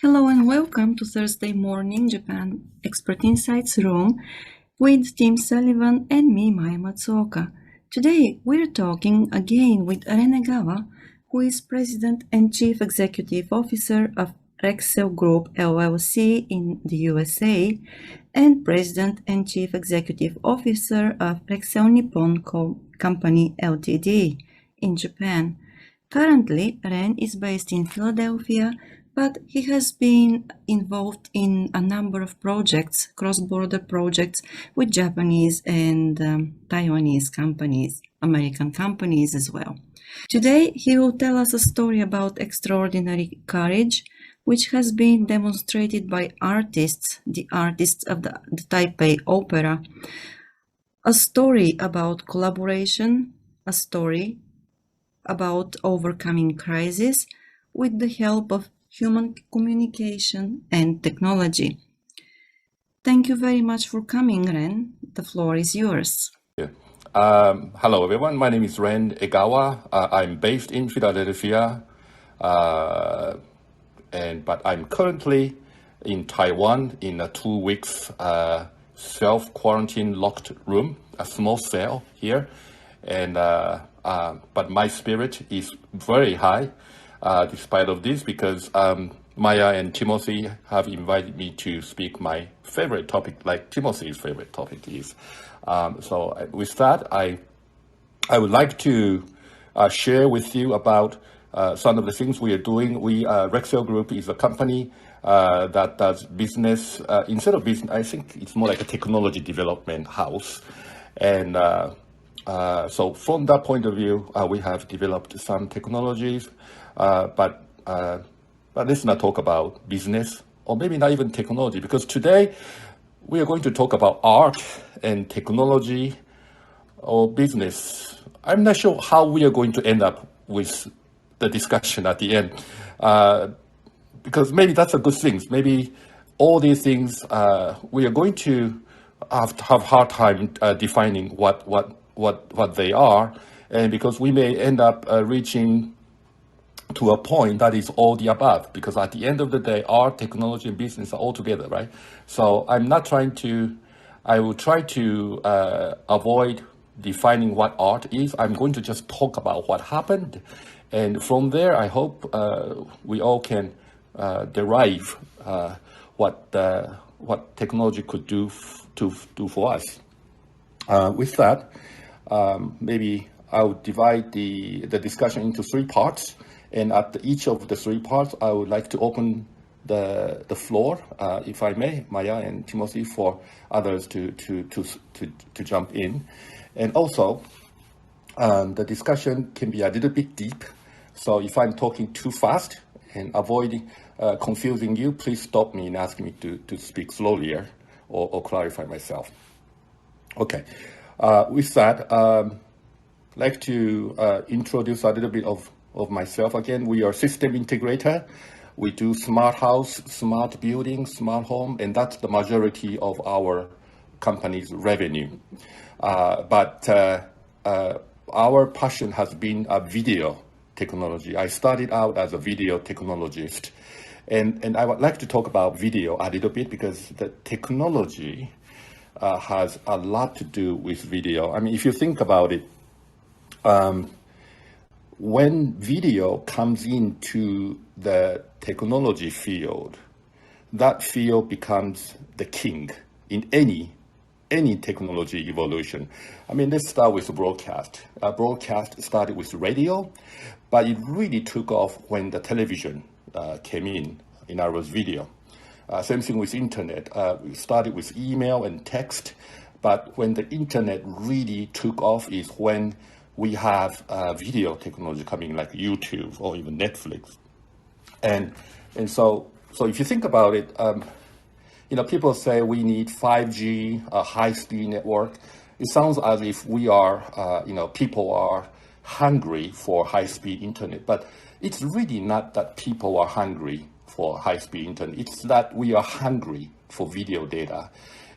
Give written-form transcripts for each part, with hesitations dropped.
Hello and welcome to Thursday Morning Japan Expert Insights Room with Tim Sullivan and me, Maya Matsuoka. Today we're talking again with Ren Egawa, who is President and Chief Executive Officer of Rexcel Group LLC in the USA and President and Chief Executive Officer of Rexcel Nippon Company Ltd. in Japan. Currently, Ren is based in Philadelphia, but he has been involved in a number of projects, cross-border projects with Japanese and Taiwanese companies, American companies as well. Today, he will tell us a story about extraordinary courage, which has been demonstrated by the artists of the Taipei Opera, a story about collaboration, a story about overcoming crisis with the help of human communication and technology. Thank you very much for coming, Ren. The floor is yours. Hello, everyone. My name is Ren Egawa. I'm based in Philadelphia, but I'm currently in Taiwan in a 2 weeks self-quarantine locked room, a small cell here, and but my spirit is very high despite of this because Maya and Timothy have invited me to speak my favorite topic, like Timothy's favorite topic is. So with that, I would like to share with you about some of the things we are doing. Rexcel Group is a company that does business. Instead of business, I think it's more like a technology development house. And so from that point of view, we have developed some technologies, but let's not talk about business or maybe not even technology, because today we are going to talk about art and technology or business. I'm not sure how we are going to end up with the discussion at the end, because maybe that's a good thing. Maybe all these things we are going to have hard time defining what they are, and because we may end up reaching to a point that is all the above, because at the end of the day, art, technology, and business are all together, right? So I will try to avoid defining what art is. I'm going to just talk about what happened. And from there, I hope we all can derive what technology could do for us. With that, maybe I'll divide the discussion into 3 parts. And at each of the 3 parts, I would like to open the floor, if I may, Maya and Timothy, for others to jump in. And also, the discussion can be a little bit deep. So if I'm talking too fast and avoiding confusing you, please stop me and ask me to speak slowly or clarify myself. Okay. With that, I'd like to introduce a little bit of myself again. We are system integrator. We do smart house, smart building, smart home, and that's the majority of our company's revenue. But our passion has been a video technology. I started out as a video technologist, and I would like to talk about video a little bit because the technology has a lot to do with video. I mean, if you think about it, when video comes into the technology field, that field becomes the king in any technology evolution. I mean, let's start with broadcast. Broadcast started with radio, but it really took off when the television came in other words, video. Same thing with internet. We started with email and text, but when the internet really took off is when we have video technology coming, like YouTube or even Netflix. And so if you think about it, people say we need 5G, a high-speed network. It sounds as if we are, people are hungry for high-speed internet, but it's really not that people are hungry for high-speed internet. It's that we are hungry for video data.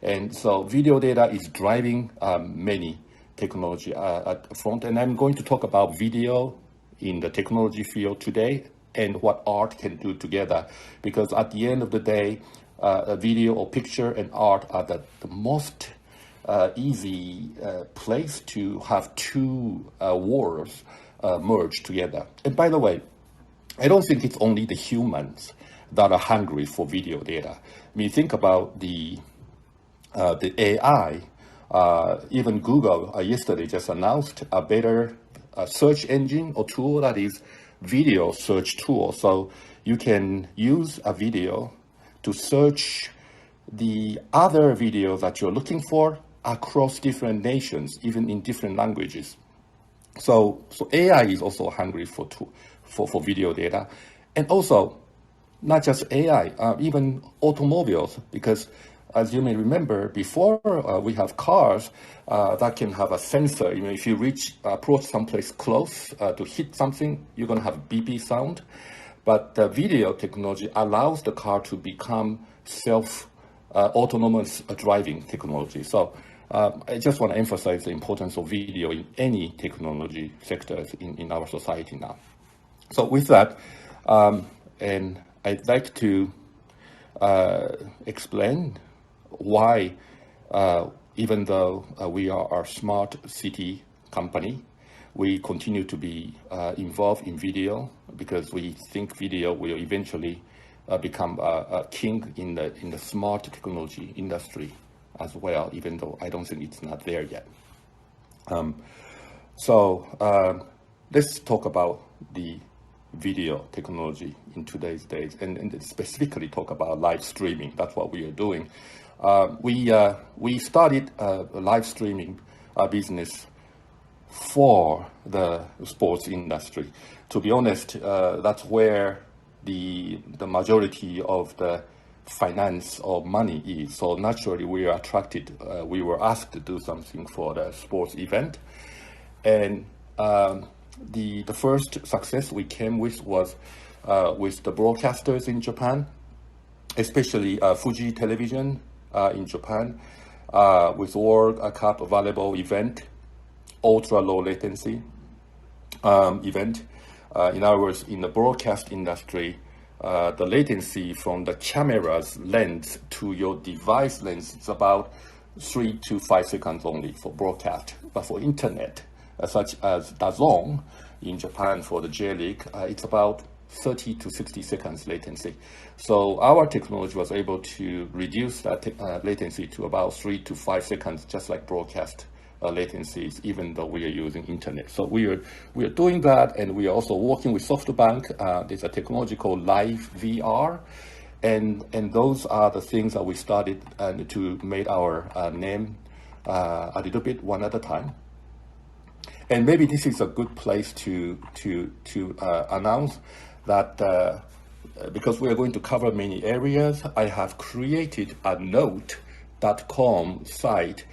And so video data is driving many technology at the front. And I'm going to talk about video in the technology field today and what art can do together. Because at the end of the day, a video or picture and art are the most easy place to have two worlds merge together. And by the way, I don't think it's only the humans that are hungry for video data. I mean, think about the AI. Even Google yesterday just announced a better search engine or tool that is video search tool. So you can use a video to search the other videos that you're looking for across different nations, even in different languages. So AI is also hungry for video data, and also not just AI, even automobiles, because as you may remember, before we have cars that can have a sensor. You know, if you approach someplace close to hit something, you're going to have a beepy sound. But the video technology allows the car to become autonomous driving technology. So I just want to emphasize the importance of video in any technology sectors in our society now. So with that, and I'd like to explain why, even though we are a smart city company, we continue to be involved in video, because we think video will eventually become a king in the smart technology industry as well, even though I don't think it's not there yet. Let's talk about the video technology in today's days, and specifically talk about live streaming. That's what we are doing. We started a live streaming business for the sports industry. To be honest, that's where the majority of the finance or money is. So naturally, we are attracted. We were asked to do something for the sports event, and the first success we came with was with the broadcasters in Japan, especially Fuji Television in Japan, with World Cup volleyball event, ultra low latency event. In other words, in the broadcast industry, the latency from the camera's lens to your device lens is about 3 to 5 seconds only for broadcast. But for internet, such as DAZN in Japan for the J League, it's about 30 to 60 seconds latency. So our technology was able to reduce that latency to about 3 to 5 seconds, just like broadcast latencies, even though we are using internet. So we are doing that, and we are also working with SoftBank. There's a technology called Live VR, and those are the things that we started to make our name a little bit one at a time. And maybe this is a good place to announce that because we are going to cover many areas, I have created a note.com site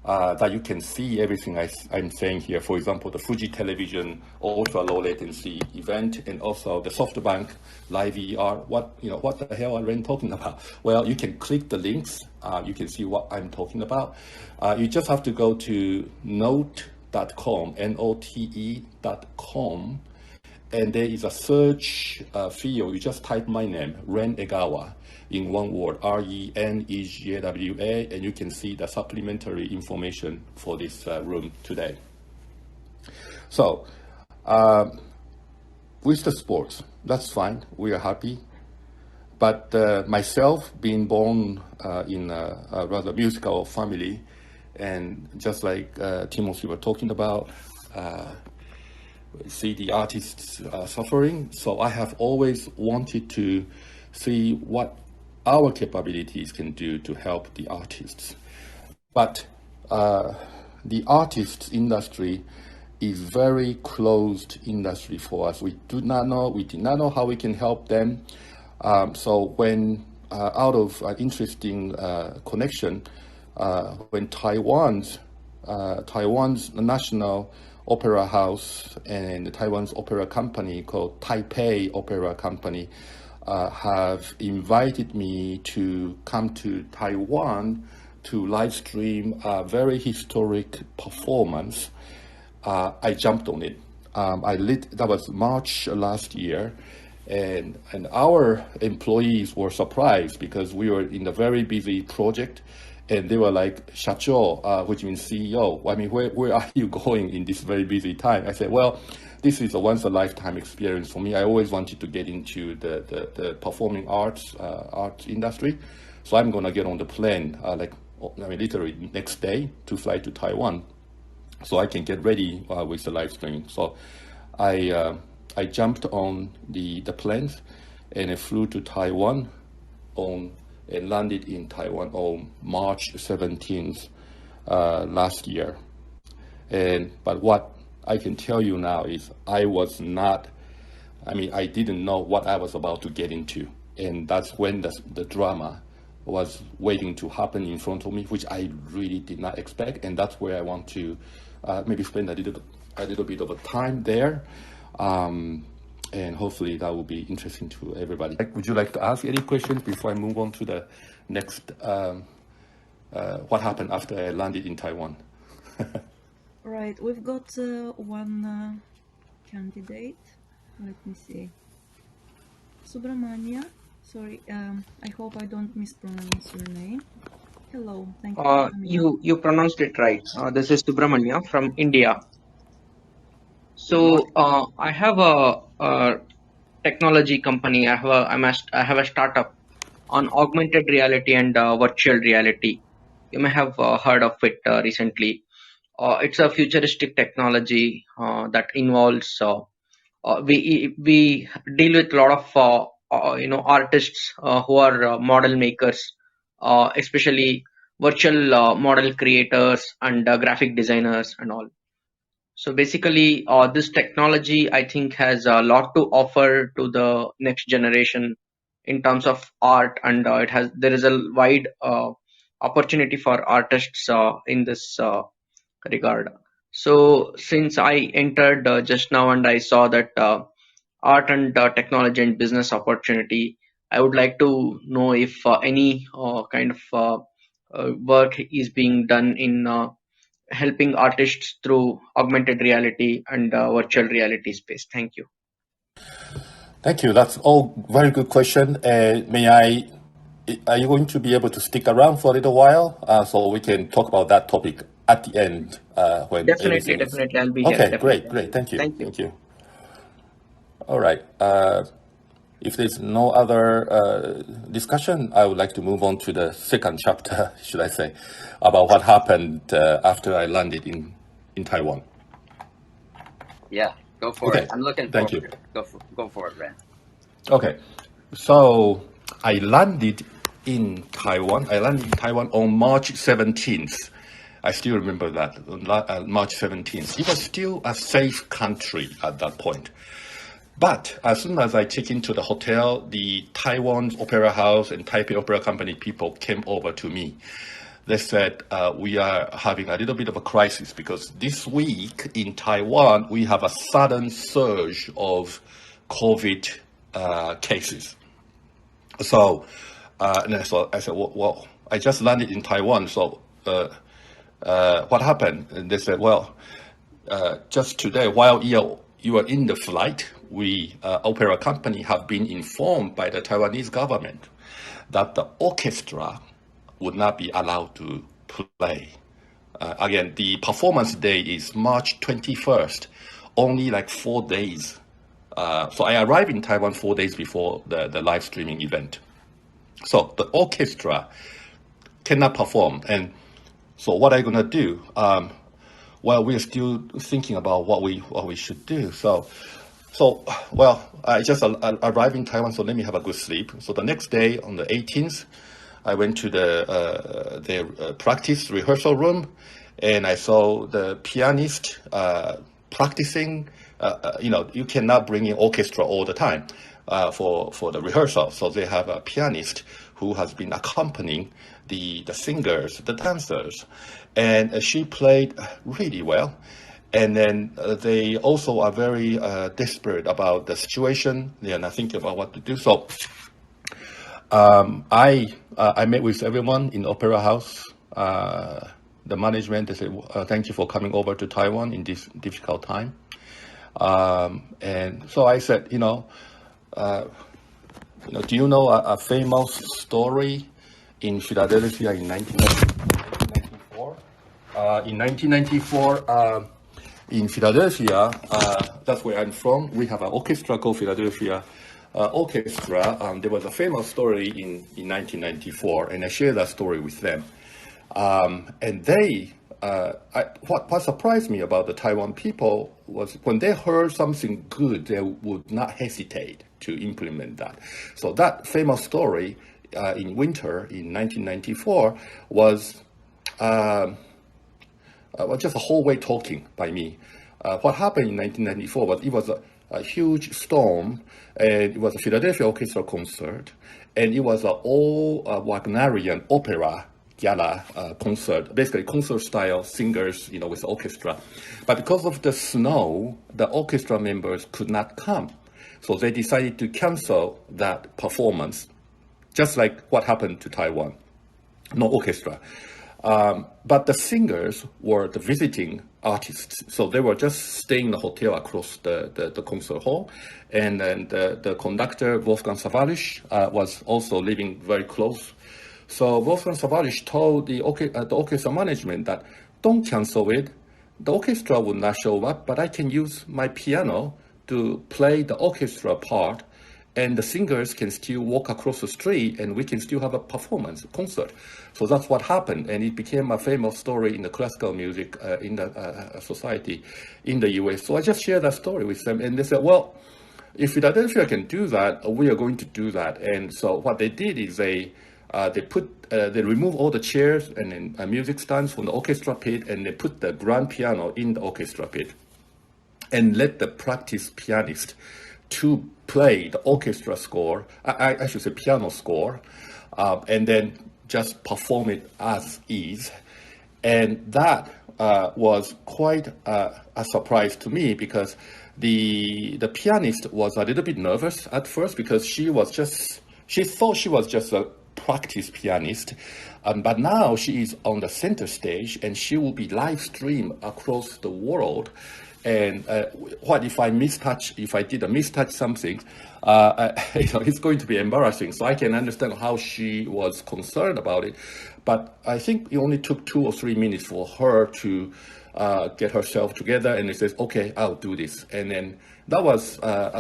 that you can see everything I'm saying here. For example, the Fuji Television ultra low latency event, and also the SoftBank Live VR. What the hell are Ren talking about? Well, you can click the links. You can see what I'm talking about. You just have to go to note.com, note.com, and there is a search field. You just type my name, Ren Egawa, in one word, RENEGAWA, and you can see the supplementary information for this room today. So, with the sports, that's fine. We are happy. But myself, being born in a rather musical family, and just like Timothy were talking about, see the artists suffering. So I have always wanted to see what our capabilities can do to help the artists. But the artists industry is very closed industry for us. We did not know how we can help them. So when out of an interesting connection, when Taiwan's national opera house and Taiwan's opera company called Taipei Opera Company have invited me to come to Taiwan to live stream a very historic performance. I jumped on it. That was March last year, And our employees were surprised because we were in a very busy project, and they were like, "shacho," which means CEO. I mean, where are you going in this very busy time? I said, well, this is a once a lifetime experience for me. I always wanted to get into the performing arts industry, so I'm gonna get on the plane literally next day to fly to Taiwan, so I can get ready with the live streaming. So I jumped on the planes, and I flew to Taiwan on and landed in Taiwan on March 17th last year. But what I can tell you now is I was not, I mean, I didn't know what I was about to get into. And that's when the drama was waiting to happen in front of me, which I really did not expect. And that's where I want to maybe spend a little bit of a time there. And hopefully that will be interesting to everybody. Would you like to ask any questions before I move on to the next, what happened after I landed in Taiwan? Right, we've got one candidate. Let me see. Subramania. Sorry, I hope I don't mispronounce your name. Hello, thank you for coming. You pronounced it right. This is Subramania from India. So I have a technology company. I have a startup on augmented reality and virtual reality. You may have heard of it recently. It's a futuristic technology that involves we deal with a lot of artists who are model makers, especially virtual model creators and graphic designers and all. So basically, this technology I think has a lot to offer to the next generation in terms of art, and there is a wide opportunity for artists in this regard. So since I entered just now and I saw that art and technology and business opportunity, I would like to know if any kind of work is being done in helping artists through augmented reality and virtual reality space. Thank you. Thank you. That's all very good question. Are you going to be able to stick around for a little while so we can talk about that topic at the end when everything is... Definitely, I'll be here. Okay, Definitely. great. Thank you. Thank you. Thank you. All right. If there's no other discussion, I would like to move on to the second chapter, should I say, about what happened after I landed in Taiwan. Yeah, go for it. I'm looking Thank forward you. to it. Go for it, Ren. Okay, so I landed in Taiwan. I landed in Taiwan on March 17th. I still remember that, on March 17th. It was still a safe country at that point. But as soon as I checked into the hotel, the Taiwan's Opera House and Taipei Opera Company people came over to me. They said, we are having a little bit of a crisis because this week in Taiwan, we have a sudden surge of COVID cases. So I said, well, I just landed in Taiwan, so what happened? And they said, well, just today, while you were in the flight, we, opera company, have been informed by the Taiwanese government that the orchestra would not be allowed to play. Again, the performance day is March 21st, only like 4 days. So I arrived in Taiwan 4 days before the live streaming event. So the orchestra cannot perform. And so what are you going to do? Well, we're still thinking about what we should do. So well, I just arrived in Taiwan, so let me have a good sleep. So the next day, on the 18th, I went to the practice rehearsal room, and I saw the pianist practicing. You cannot bring in orchestra all the time for the rehearsal. So they have a pianist who has been accompanying the singers, the dancers, and she played really well. And then they also are very desperate about the situation. They are not thinking about what to do. So I met with everyone in Opera House. The management, they said, thank you for coming over to Taiwan in this difficult time. And so I said, do you know a famous story in Philadelphia in 1994? In 1994, in Philadelphia, that's where I'm from, we have an orchestra called Philadelphia Orchestra. There was a famous story in 1994, and I share that story with them. And they, what surprised me about the Taiwan people was when they heard something good, they would not hesitate to implement that. So that famous story in winter in 1994 was just a whole way talking by me. What happened in 1994 was it was a huge storm, and it was a Philadelphia Orchestra concert, and it was an all Wagnerian opera gala concert, basically concert style singers, with orchestra. But because of the snow, the orchestra members could not come. So they decided to cancel that performance, just like what happened to Taiwan. No orchestra. But the singers were the visiting artists. So they were just staying in the hotel across the concert hall. And then the conductor, Wolfgang Sawallisch, was also living very close. So Wolfgang Sawallisch told the orchestra management that don't cancel it. The orchestra will not show up, but I can use my piano to play the orchestra part, and the singers can still walk across the street, and we can still have a performance, a concert. So that's what happened, and it became a famous story in the classical music in the society in the US. So I just shared that story with them, and they said, well, if Philadelphia can do that, we are going to do that. And so what they did is they removed all the chairs and music stands from the orchestra pit, and they put the grand piano in the orchestra pit, and let the practice pianist to play the orchestra score, I should say piano score, and then just perform it as is. And that was quite a surprise to me, because the pianist was a little bit nervous at first, because she thought she was just a practice pianist, but now she is on the center stage, and she will be live streamed across the world. And what if I did a mistouch something, it's going to be embarrassing. So I can understand how she was concerned about it. But I think it only took 2 or 3 minutes for her to get herself together, and it says, okay, I'll do this. And then that was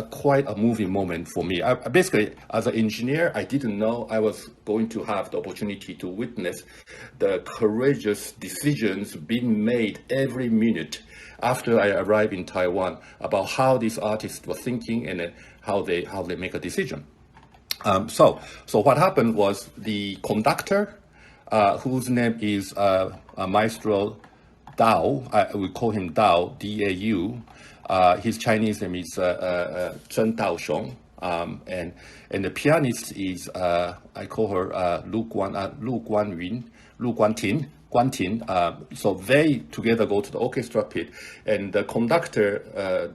quite a moving moment for me. Basically, as an engineer, I didn't know I was going to have the opportunity to witness the courageous decisions being made every minute after I arrived in Taiwan about how these artists were thinking, and how they make a decision. So what happened was the conductor, whose name is Maestro Dao, we call him Dao, D-A-U. His Chinese name is Zhen Daoxiong, and the pianist is I call her Lu Guantin. So they together go to the orchestra pit, and the conductor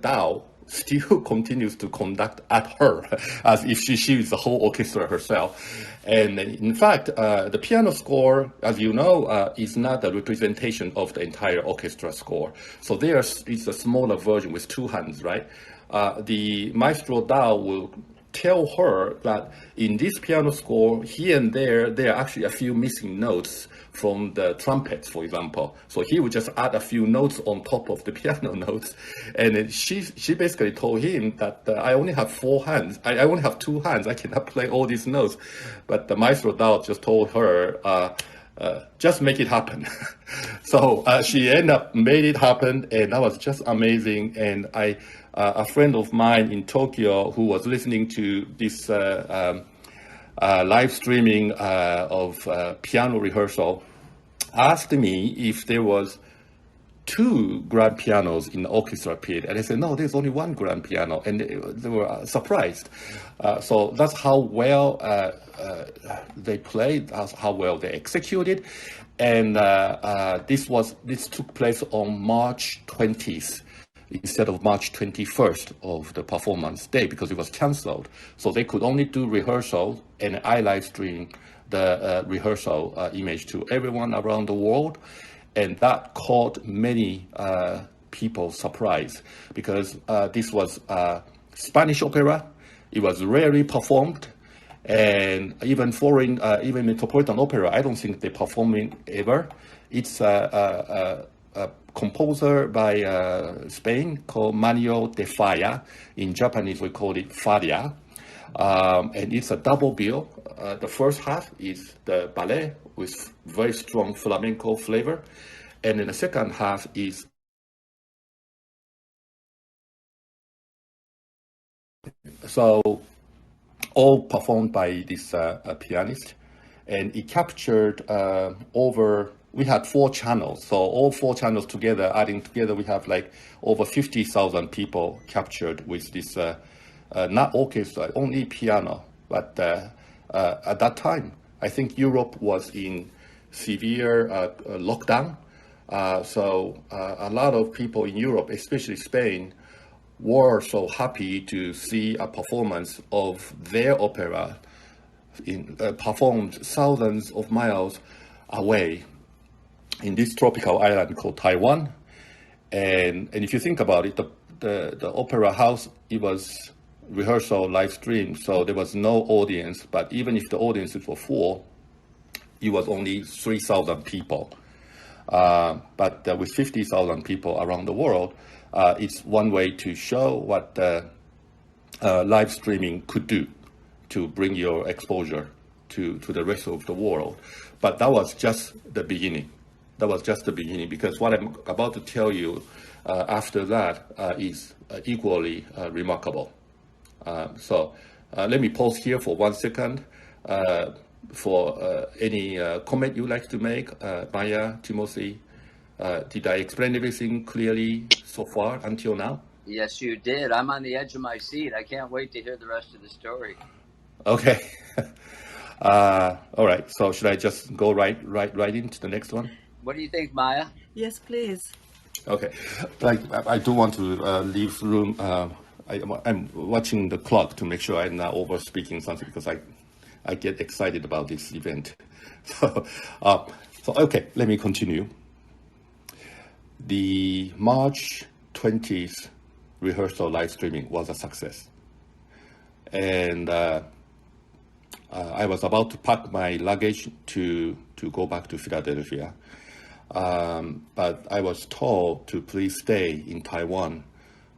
Dao still continues to conduct at her as if she is the whole orchestra herself. And in fact, the piano score, as you know, is not a representation of the entire orchestra score. So it's a smaller version with 2 hands, right? The Maestro Dao will tell her that in this piano score, here and there are actually a few missing notes from the trumpets, for example. So he would just add a few notes on top of the piano notes. And then she basically told him that I only have 4 hands. I only have 2 hands. I cannot play all these notes. But the Maestro Dao just told her, just make it happen. So she ended up made it happen, and that was just amazing. And a friend of mine in Tokyo who was listening to this live streaming of piano rehearsal asked me if there was 2 grand pianos in the orchestra pit, and I said, no, there's only 1 grand piano, and they were surprised. So that's how well they played, that's how well they executed, and this took place on March 20th instead of March 21st of the performance day, because it was cancelled. So they could only do rehearsal, and I live streamed the rehearsal image to everyone around the world. And that caught many people surprise, because this was Spanish opera, It was rarely performed, and even foreign, even Metropolitan Opera, I don't think they perform it ever. It's a composer by Spain called Manuel de Falla. In Japanese, we call it Faria. And it's a double bill. The first half is the ballet with very strong flamenco flavor. And then the second half is so all performed by this pianist. And it captured we had 4 channels. So all 4 channels together, adding together, we have like over 50,000 people captured with this, not orchestra, only piano. But at that time, I think Europe was in severe lockdown. So a lot of people in Europe, especially Spain, were so happy to see a performance of their opera performed thousands of miles away in this tropical island called Taiwan. And if you think about it, the opera house, it was rehearsal live stream, so there was no audience. But even if the audiences were full, it was only 3,000 people. But with 50,000 people around the world, it's one way to show what live streaming could do to bring your exposure to the rest of the world. But that was just the beginning. That was just the beginning, because what I'm about to tell you after that is equally remarkable. So let me pause here for 1 second for any comment you'd like to make. Maya, Timothy, did I explain everything clearly so far until now? Yes, you did. I'm on the edge of my seat. I can't wait to hear the rest of the story. Okay. All right. So should I just go right into the next one? What do you think, Maya? Yes, please. Okay. I do want to leave room. I'm watching the clock to make sure I'm not over speaking something, because I get excited about this event. So okay, let me continue. The March 20th rehearsal live streaming was a success. And I was about to pack my luggage to go back to Philadelphia. But I was told to please stay in Taiwan.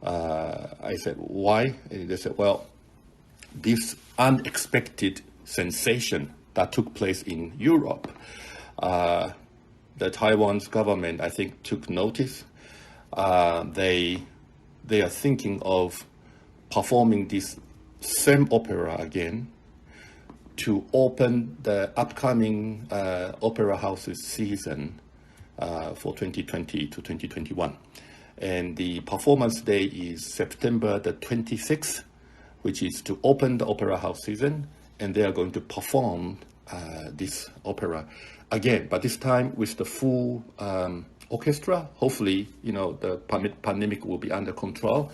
I said, why? And they said, well, this unexpected sensation that took place in Europe, the Taiwan's government, I think, took notice. They are thinking of performing this same opera again to open the upcoming opera houses season for 2020 to 2021. And the performance day is September the 26th, which is to open the opera house season, and they are going to perform this opera again, but this time with the full orchestra. Hopefully, the pandemic will be under control.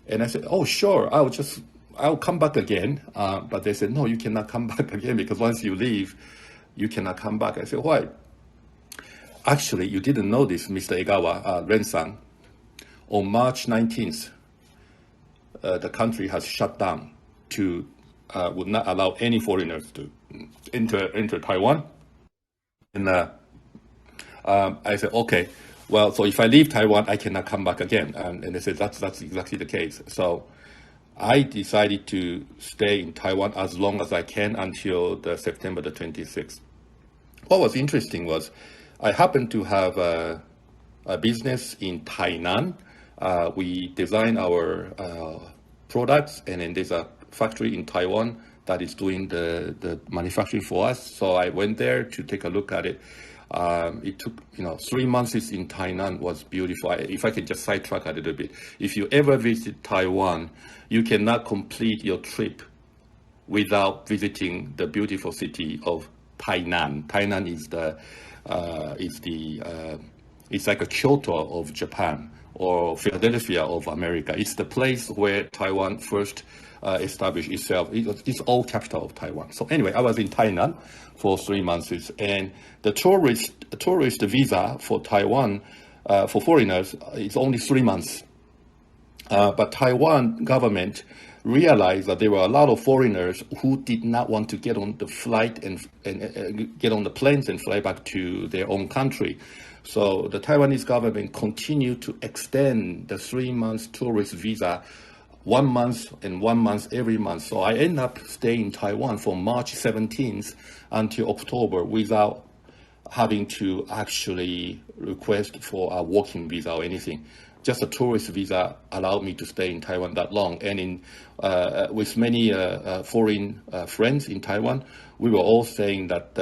And I said, oh, sure, I'll come back again. But they said, no, you cannot come back again, because once you leave, you cannot come back. I said, why? Actually, you didn't know this, Mr. Egawa, Ren-san. On March 19th, the country has shut down would not allow any foreigners to enter Taiwan. And I said, okay, well, so if I leave Taiwan, I cannot come back again. And they said, that's exactly the case. So I decided to stay in Taiwan as long as I can until September the 26th. What was interesting was I happened to have a business in Tainan. We design our products, and then there's a factory in Taiwan that is doing the manufacturing for us. So I went there to take a look at it. It took 3 months in Tainan was beautiful. If I could just sidetrack a little bit, if you ever visit Taiwan, you cannot complete your trip without visiting the beautiful city of Tainan. Tainan it's like a Kyoto of Japan, or Philadelphia of America. It's the place where Taiwan first established itself. It's all capital of Taiwan. So anyway, I was in Tainan for 3 months, and the tourist visa for Taiwan for foreigners is only 3 months. But Taiwan government realized that there were a lot of foreigners who did not want to get on the flight and get on the planes and fly back to their own country. So the Taiwanese government continued to extend the 3 months tourist visa 1 month and 1 month every month. So I ended up staying in Taiwan from March 17th until October without having to actually request for a working visa or anything. Just a tourist visa allowed me to stay in Taiwan that long. And in with many foreign friends in Taiwan, we were all saying that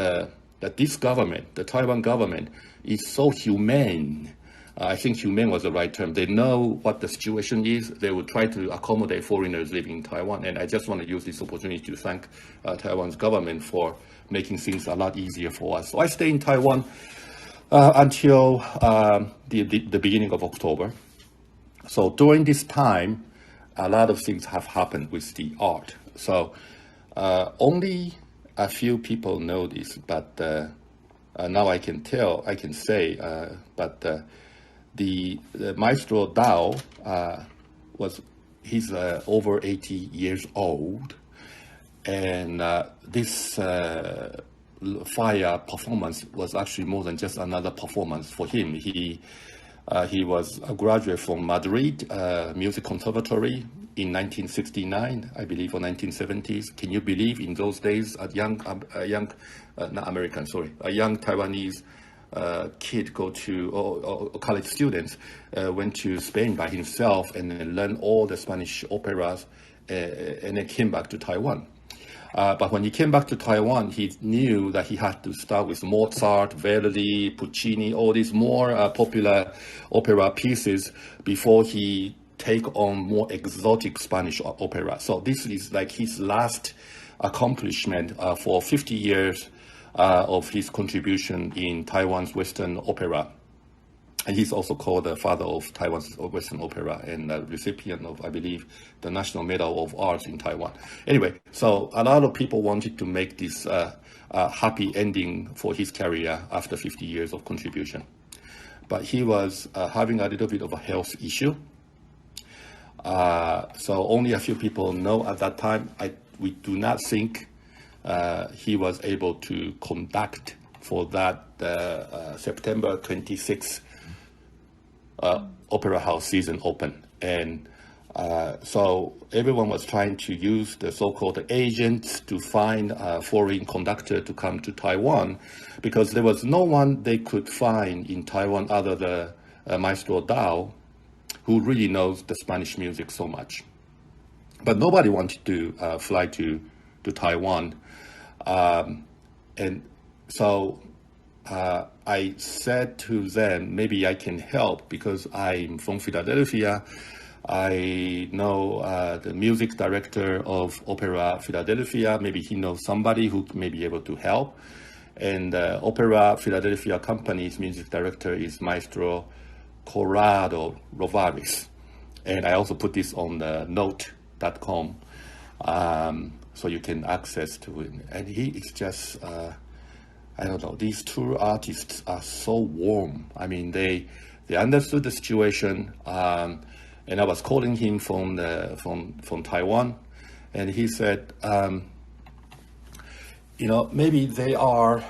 that this government, the Taiwan government, is so humane. I think humane was the right term. They know what the situation is. They will try to accommodate foreigners living in Taiwan. And I just want to use this opportunity to thank Taiwan's government for making things a lot easier for us. So I stayed in Taiwan until the beginning of October. So during this time, a lot of things have happened with the art. So only a few people know this, but now I can say, but the Maestro Dao he's over 80 years old, and this fire performance was actually more than just another performance for him. He was a graduate from Madrid Music Conservatory in 1969, I believe, or 1970s. Can you believe in those days a young Taiwanese kid or college students went to Spain by himself and then learned all the Spanish operas and then came back to Taiwan. But when he came back to Taiwan, he knew that he had to start with Mozart, Verdi, Puccini, all these more popular opera pieces before he take on more exotic Spanish opera. So this is like his last accomplishment for 50 years of his contribution in Taiwan's Western opera. And he's also called the father of Taiwan's Western opera and the recipient of, I believe, the National Medal of Arts in Taiwan. Anyway, so a lot of people wanted to make this happy ending for his career after 50 years of contribution. But he was having a little bit of a health issue. So only a few people know at that time. We do not think he was able to conduct for that September 26th Opera House season open. And so everyone was trying to use the so-called agents to find a foreign conductor to come to Taiwan, because there was no one they could find in Taiwan other than Maestro Dao, who really knows the Spanish music so much. But nobody wanted to fly to Taiwan. And so I said to them, maybe I can help because I'm from Philadelphia. I know the music director of Opera Philadelphia. Maybe he knows somebody who may be able to help. And Opera Philadelphia Company's music director is Maestro Corrado Rovaris. And I also put this on the note.com so you can access to it. And he is just, I don't know, these two artists are so warm. I mean, they understood the situation. And I was calling him from Taiwan, and he said, maybe they are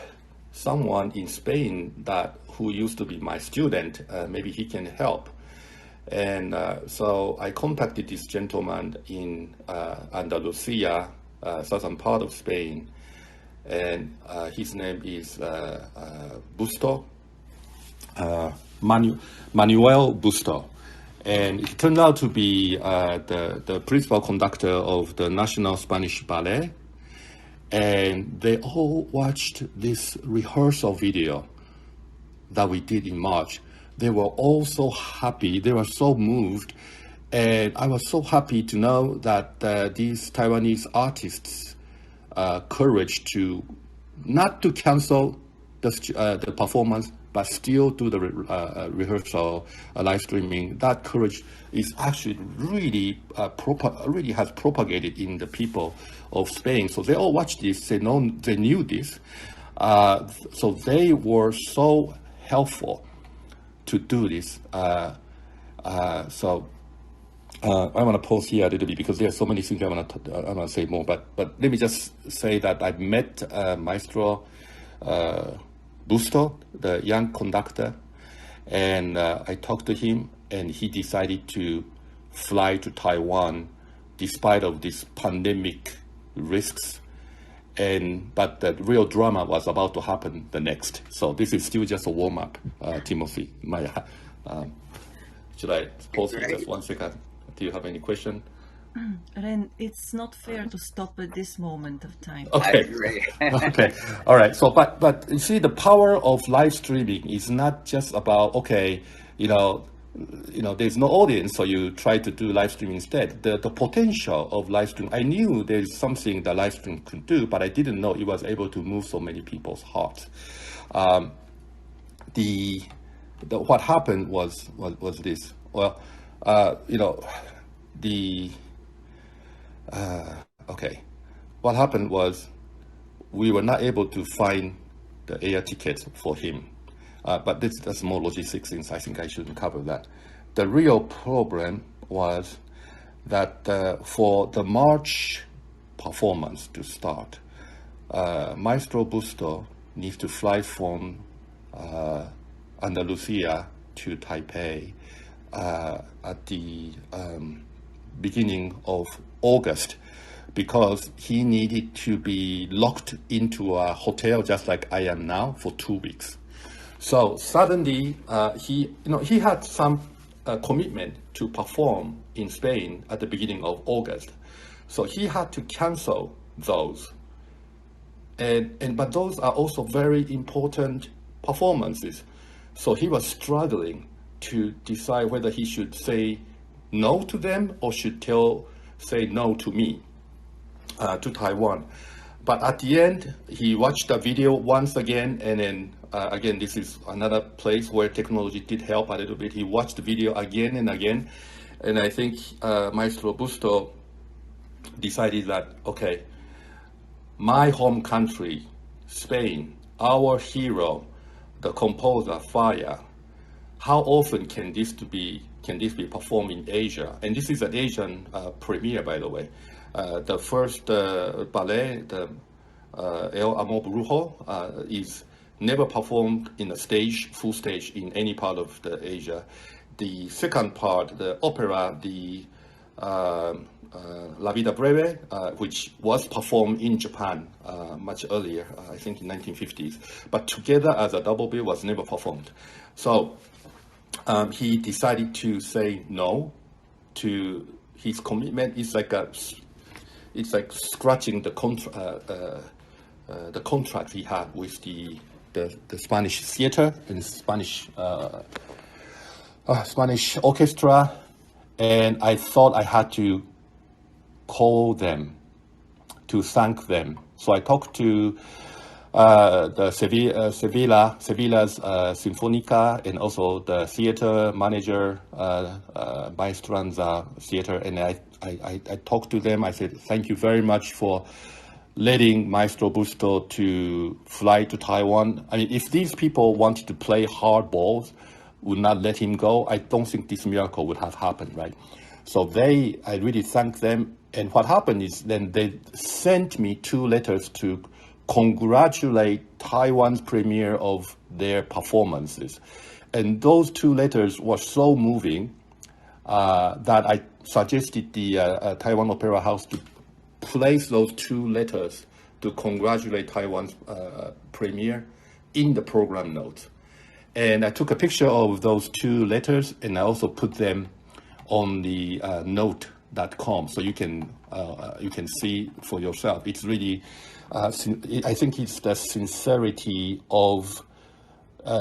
someone in Spain who used to be my student. Maybe he can help. And so I contacted this gentleman in Andalusia, southern part of Spain, and his name is Busto, Manuel Busto. And it turned out to be the principal conductor of the National Spanish Ballet. And they all watched this rehearsal video that we did in March. They were all so happy. They were so moved. And I was so happy to know that these Taiwanese artists' courage to not to cancel the performance, but still do the rehearsal live streaming. That courage is actually really really has propagated in the people of Spain. So they all watched this. They knew this. So they were so helpful to do this. So I want to pause here a little bit because there are so many things I want to say more. But let me just say that I met Maestro Busto, the young conductor, and I talked to him, and he decided to fly to Taiwan despite of this pandemic risks. But the real drama was about to happen the next. So this is still just a warm up, Timothy. Should I pause here just 1 second? Do you have any question? Ren, it's not fair to stop at this moment of time. I Okay. agree. Okay. All right. So, but you see, the power of live streaming is not just about, okay, there's no audience, so you try to do live streaming instead. The potential of live stream, I knew there's something that live stream could do, but I didn't know it was able to move so many people's hearts. What happened was this. Well, okay. What happened was we were not able to find the air tickets for him. But that's more logistics things. I think I shouldn't cover that. The real problem was that for the March performance to start, Maestro Busto needs to fly from Andalusia to Taipei at the beginning of August, because he needed to be locked into a hotel just like I am now for 2 weeks. So suddenly he had some commitment to perform in Spain at the beginning of August. So he had to cancel those. But those are also very important performances. So he was struggling to decide whether he should say no to them or should say no to me, to Taiwan. But at the end, he watched the video once again, and then again, this is another place where technology did help a little bit. He watched the video again and again, and I think Maestro Busto decided that, okay, my home country, Spain, our hero, the composer, Fire, how often can this be performed in Asia? And this is an Asian premiere, by the way. The first ballet, the El Amor Brujo, is never performed in a full stage in any part of Asia. The second part, the opera, the La Vida Breve, which was performed in Japan much earlier, I think in 1950s, but together as a double bill was never performed. So he decided to say no to his commitment. It's like scratching the contract he had with the Spanish theater and Spanish orchestra, and I thought I had to call them to thank them. So I talked to the Sevilla's Sinfonica, and also the theater manager, Maestranza Theater, and I talked to them. I said, thank you very much for letting Maestro Busto to fly to Taiwan. I mean, if these people wanted to play hardballs, would not let him go, I don't think this miracle would have happened, right? So I really thank them. And what happened is then they sent me 2 letters to congratulate Taiwan's premiere of their performances. And those 2 letters were so moving that I suggested the Taiwan Opera House to place those 2 letters to congratulate Taiwan's premiere in the program notes. And I took a picture of those 2 letters, and I also put them on the note.com, so you can see for yourself. It's really, I think it's the sincerity of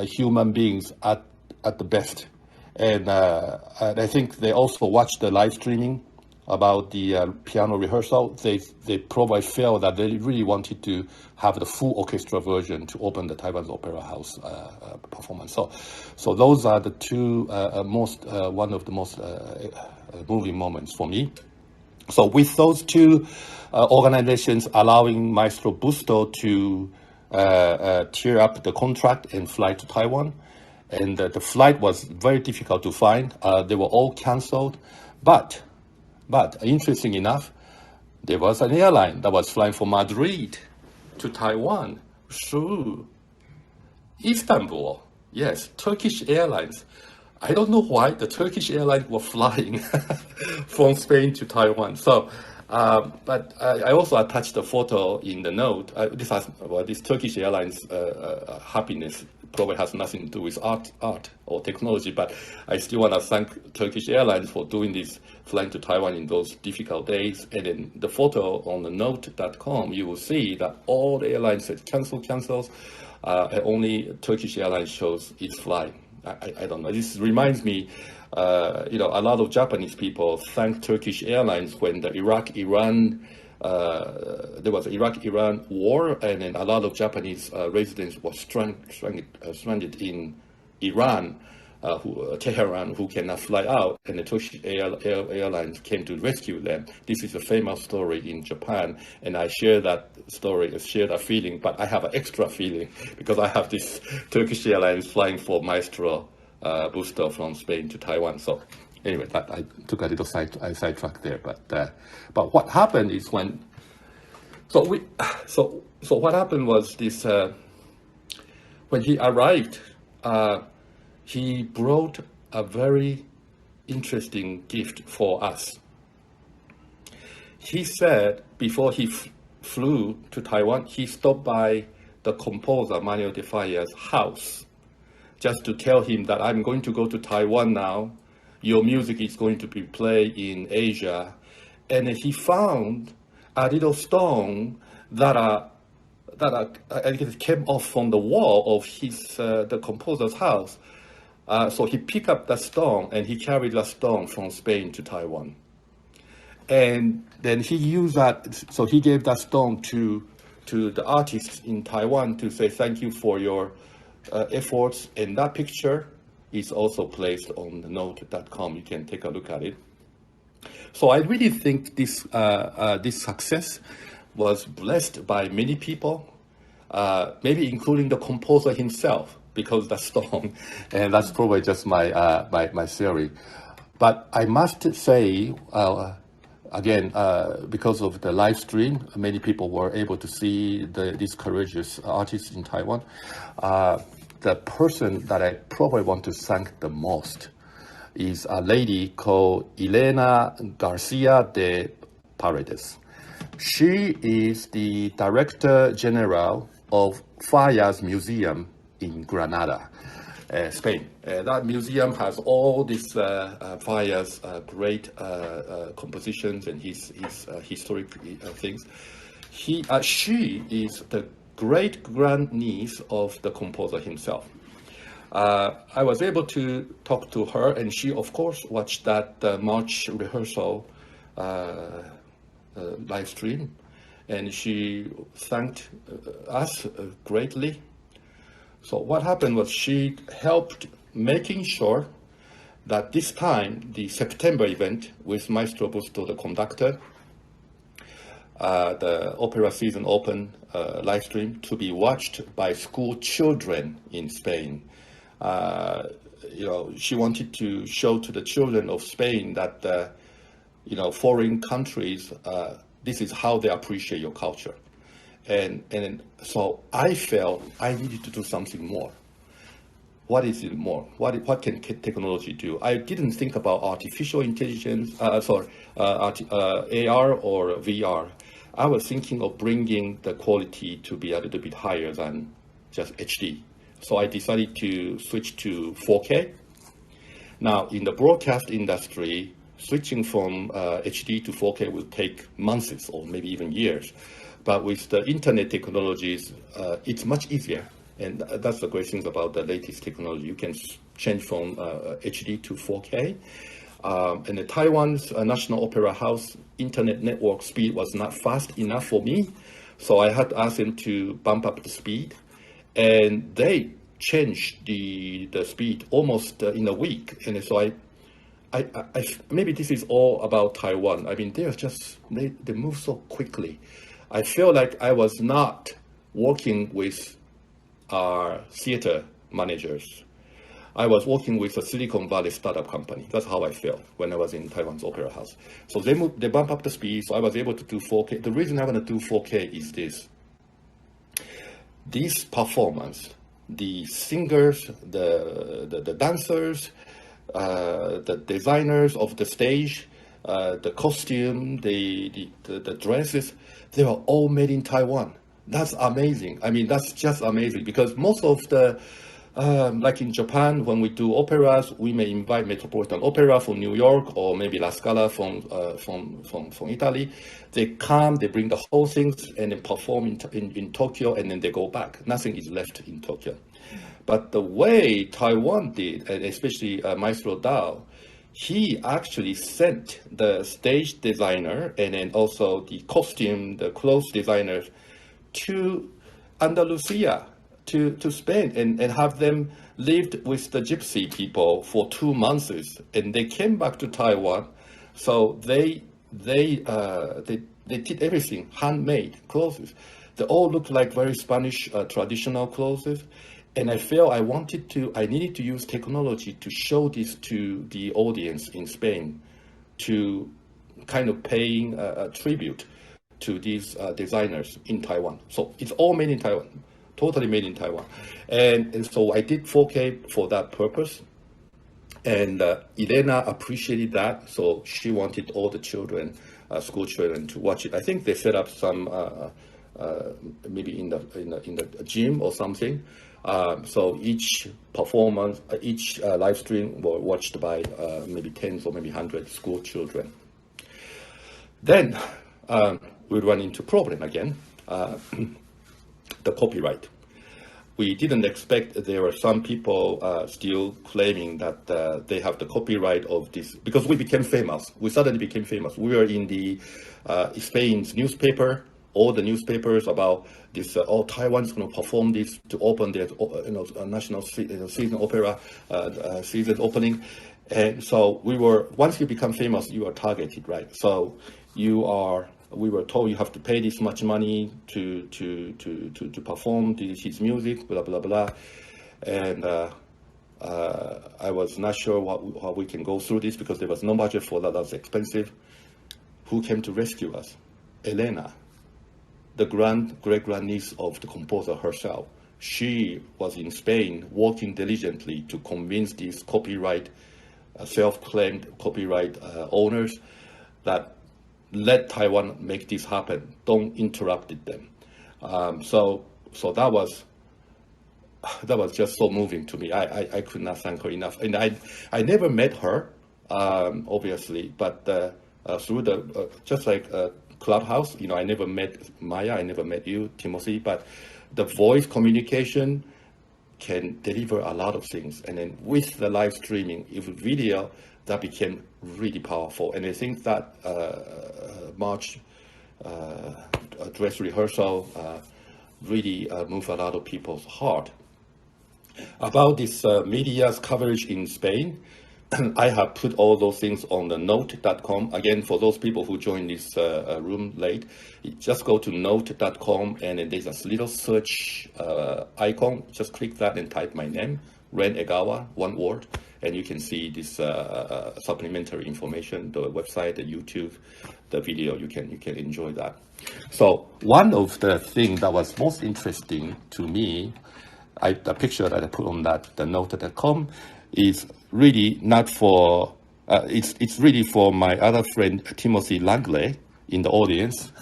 human beings at the best. And I think they also watched the live streaming about the piano rehearsal. They probably felt that they really wanted to have the full orchestra version to open the Taiwan's Opera House performance. So those are the 2 one of the most moving moments for me. So with those 2 organizations allowing Maestro Busto to tear up the contract and fly to Taiwan, and the flight was very difficult to find. They were all canceled, but But interesting enough, there was an airline that was flying from Madrid to Taiwan through Istanbul. Yes, Turkish Airlines. I don't know why the Turkish Airlines were flying from Spain to Taiwan. So, but I also attached a photo in the note. This Turkish Airlines happiness probably has nothing to do with art or technology, but I still want to thank Turkish Airlines for doing this, flying to Taiwan in those difficult days. And then the photo on the note.com, you will see that all the airlines said cancels, and only Turkish Airlines shows it's flying. I don't know. This reminds me, a lot of Japanese people thank Turkish Airlines when the there was Iraq-Iran war, and then a lot of Japanese residents were stranded in Iran, Tehran, who cannot fly out, and the Turkish Airlines came to rescue them. This is a famous story in Japan, and I share that story, share that feeling, but I have an extra feeling because I have this Turkish Airlines flying for Maestro booster from Spain to Taiwan. So anyway, that I took a little sidetrack there, but what happened is so what happened was this when he arrived, he brought a very interesting gift for us. He said before he flew to Taiwan, he stopped by the composer Manuel de Falla's house just to tell him that I'm going to go to Taiwan now. Your music is going to be played in Asia. And he found a little stone that came off from the wall of the composer's house. So he picked up the stone and he carried the stone from Spain to Taiwan. And then he used that, so he gave that stone to the artists in Taiwan to say thank you for your efforts. And that picture is also placed on the note.com. You can take a look at it. So I really think this success was blessed by many people, maybe including the composer himself, because that's stone, and that's probably just my theory. But I must say, again, because of the live stream, many people were able to see these courageous artists in Taiwan. The person that I probably want to thank the most is a lady called Elena Garcia de Paredes. She is the Director General of Falla's Museum in Granada, Spain. That museum has all these Falla's great compositions and his historic things. She is the great-grandniece of the composer himself. I was able to talk to her, and she, of course, watched that March rehearsal live stream, and she thanked us greatly. So what happened was she helped making sure that this time, the September event with Maestro Busto, the conductor, the opera season open live stream to be watched by school children in Spain. She wanted to show to the children of Spain that, foreign countries, this is how they appreciate your culture. And so I felt I needed to do something more. What is it more? What can technology do? I didn't think about artificial intelligence, AR or VR. I was thinking of bringing the quality to be a little bit higher than just HD. So I decided to switch to 4K. Now, in the broadcast industry, switching from HD to 4K will take months or maybe even years. But with the internet technologies, it's much easier. And that's the great thing about the latest technology. You can change from HD to 4K. And the Taiwan's National Opera House internet network speed was not fast enough for me. So I had to ask them to bump up the speed. And they changed the speed almost in a week. And so I maybe this is all about Taiwan. I mean, they move so quickly. I feel like I was not working with our theater managers. I was working with a Silicon Valley startup company. That's how I felt when I was in Taiwan's Opera House. So they bump up the speed, so I was able to do 4K. The reason I want to do 4K is this. This performance, the singers, the dancers, the designers of the stage, the costume, the dresses, they are all made in Taiwan. That's amazing. I mean, that's just amazing because most of the like in Japan, when we do operas, we may invite Metropolitan Opera from New York or maybe La Scala from Italy. They come, they bring the whole things and then perform in Tokyo, and then they go back. Nothing is left in Tokyo. But the way Taiwan did, and especially Maestro Dao, he actually sent the stage designer and then also the costume, the clothes designers to Andalusia, to Spain, and have them lived with the gypsy people for 2 months, and they came back to Taiwan. So they did everything handmade clothes. They all looked like very Spanish traditional clothes, and I felt I needed to use technology to show this to the audience in Spain, to kind of paying a tribute to these designers in Taiwan. So it's all made in Taiwan. Totally made in Taiwan. And so I did 4K for that purpose. And Elena appreciated that. So she wanted all the children, school children, to watch it. I think they set up some, maybe in the gym or something. So each performance, each live stream were watched by maybe tens or maybe 100 school children. Then we run into problem again. The copyright. We didn't expect there were some people still claiming that they have the copyright of this, because we became famous. We suddenly became famous. We were in the Spain's newspaper, all the newspapers about this. Taiwan's going to perform this to open their national season opera season opening, and so once you become famous, you are targeted, right? So we were told you have to pay this much money to perform his music, blah blah blah, and I was not sure how we can go through this because there was no budget for that. That's expensive. Who came to rescue us? Elena, the great grandniece of the composer herself. She was in Spain working diligently to convince these self-claimed copyright owners that let Taiwan make this happen. Don't interrupt them. So that was just so moving to me. I could not thank her enough. And I never met her, obviously, but through the just like Clubhouse, I never met Maya, I never met you, Timothy, but the voice communication can deliver a lot of things. And then with the live streaming, with video, that became really powerful. And I think that March dress rehearsal really moved a lot of people's heart. About this media's coverage in Spain, I have put all those things on the note.com. Again, for those people who joined this room late, just go to note.com and then there's a little search icon. Just click that and type my name, Ren Egawa, one word, and you can see this supplementary information, the website, the YouTube, the video. You can enjoy that. So one of the things that was most interesting to me, the picture that I put on the note.com, is really not for, it's really for my other friend, Timothy Langley, in the audience,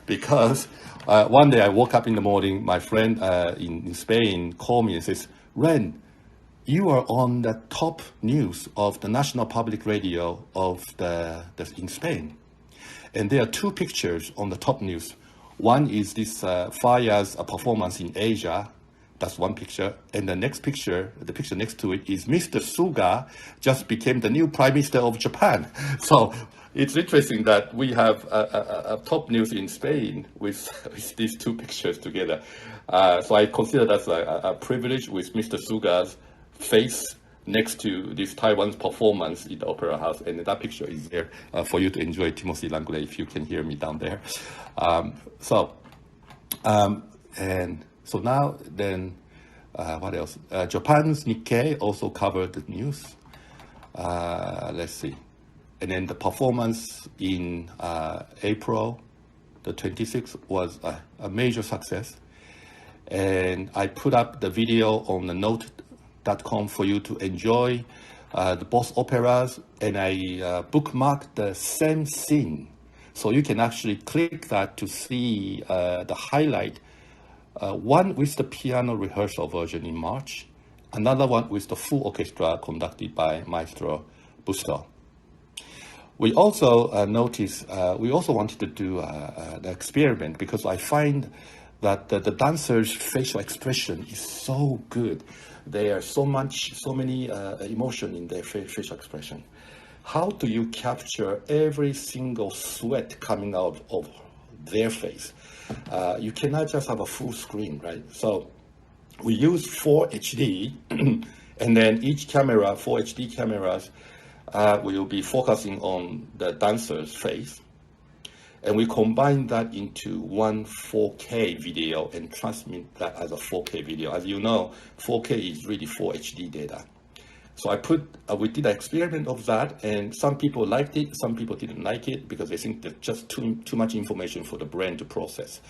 because one day I woke up in the morning, my friend in Spain called me and says, Ren, you are on the top news of the National Public Radio in Spain. And there are two pictures on the top news. One is this Faya's performance in Asia. That's one picture. And the next picture, the picture next to it, is Mr. Suga just became the new Prime Minister of Japan. So it's interesting that we have a top news in Spain with these two pictures together. So I consider that a privilege with Mr. Suga's face next to this Taiwan's performance in the Opera House. And that picture is there for you to enjoy, Timothy Langley, if you can hear me down there. And so now then, What else? Japan's Nikkei also covered the news. Let's see. And then the performance in April the 26th was a major success. And I put up the video on the note.com for you to enjoy the both operas, and I bookmarked the same scene. So you can actually click that to see the highlight. One with the piano rehearsal version in March, another one with the full orchestra conducted by Maestro Bustos. We also noticed, we also wanted to do an experiment because I find that the dancers' facial expression is so good. There are so many emotion in their facial expression. How do you capture every single sweat coming out of their face? You cannot just have a full screen, right? So we use 4 HD, and then each camera, 4 HD cameras, will be focusing on the dancer's face. And we combine that into one 4K video and transmit that as a 4K video. As you know, 4K is really 4 HD data. So we did an experiment of that, and some people liked it, some people didn't like it because they think there's just too much information for the brain to process.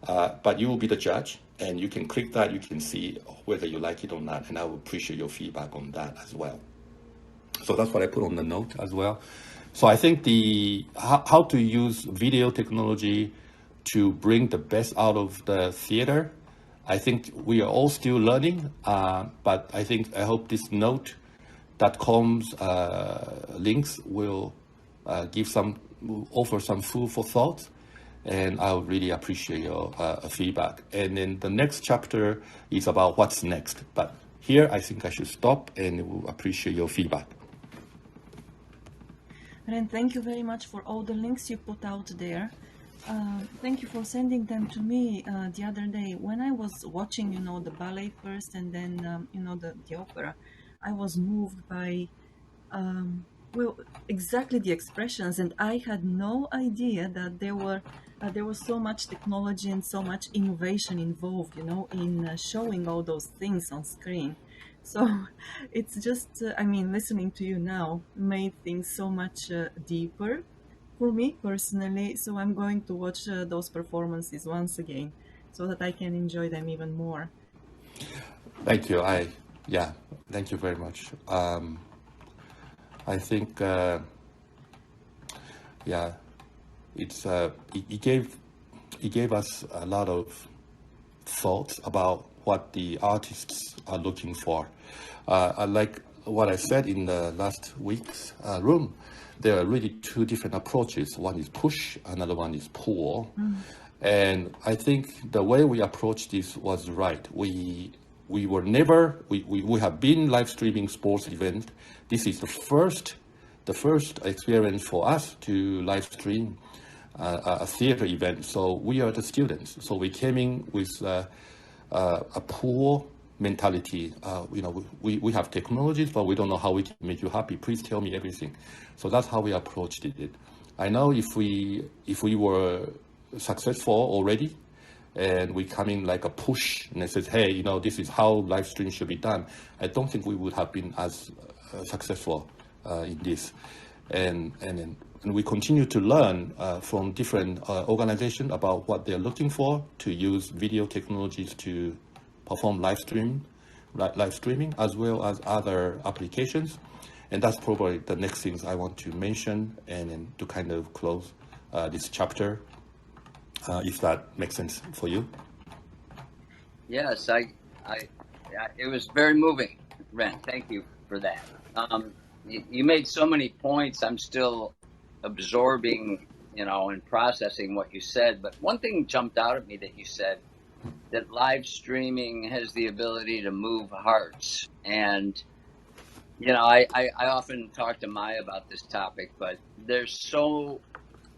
But you will be the judge, and you can click that, you can see whether you like it or not, and I will appreciate your feedback on that as well. So that's what I put on the note as well. So I think how to use video technology to bring the best out of the theater, I think we are all still learning, but I hope this note.com's links will offer some food for thought, and I would really appreciate your feedback. And then the next chapter is about what's next, but here I think I should stop and will appreciate your feedback. Ren, thank you very much for all the links you put out there. Thank you for sending them to me the other day. When I was watching, the ballet first and then, the opera, I was moved by, exactly the expressions, and I had no idea that there was so much technology and so much innovation involved, in showing all those things on screen. So it's just, listening to you now made things so much deeper for me personally. So I'm going to watch those performances once again so that I can enjoy them even more. Thank you. Thank you very much. I think, it gave us a lot of thoughts about what the artists are looking for. Like what I said in the last week's room, there are really 2 different approaches. One is push, another one is pull. And I think the way we approached this was right. We have been live streaming sports event. This is the first experience for us to live stream a theater event. So we are the students. So we came in with a poor mentality. We have technologies, but we don't know how we can make you happy. Please tell me everything. So that's how we approached it. I know if we were successful already, and we come in like a push and it says, hey, this is how live stream should be done, I don't think we would have been as successful in this. And we continue to learn from different organizations about what they're looking for to use video technologies to perform live streaming, as well as other applications. And that's probably the next things I want to mention and then to kind of close this chapter, if that makes sense for you. Yes, it was very moving, Ren. Thank you for that. You made so many points. I'm still absorbing, and processing what you said. But one thing jumped out at me that you said, that live streaming has the ability to move hearts. And, I often talk to Maya about this topic, but there's so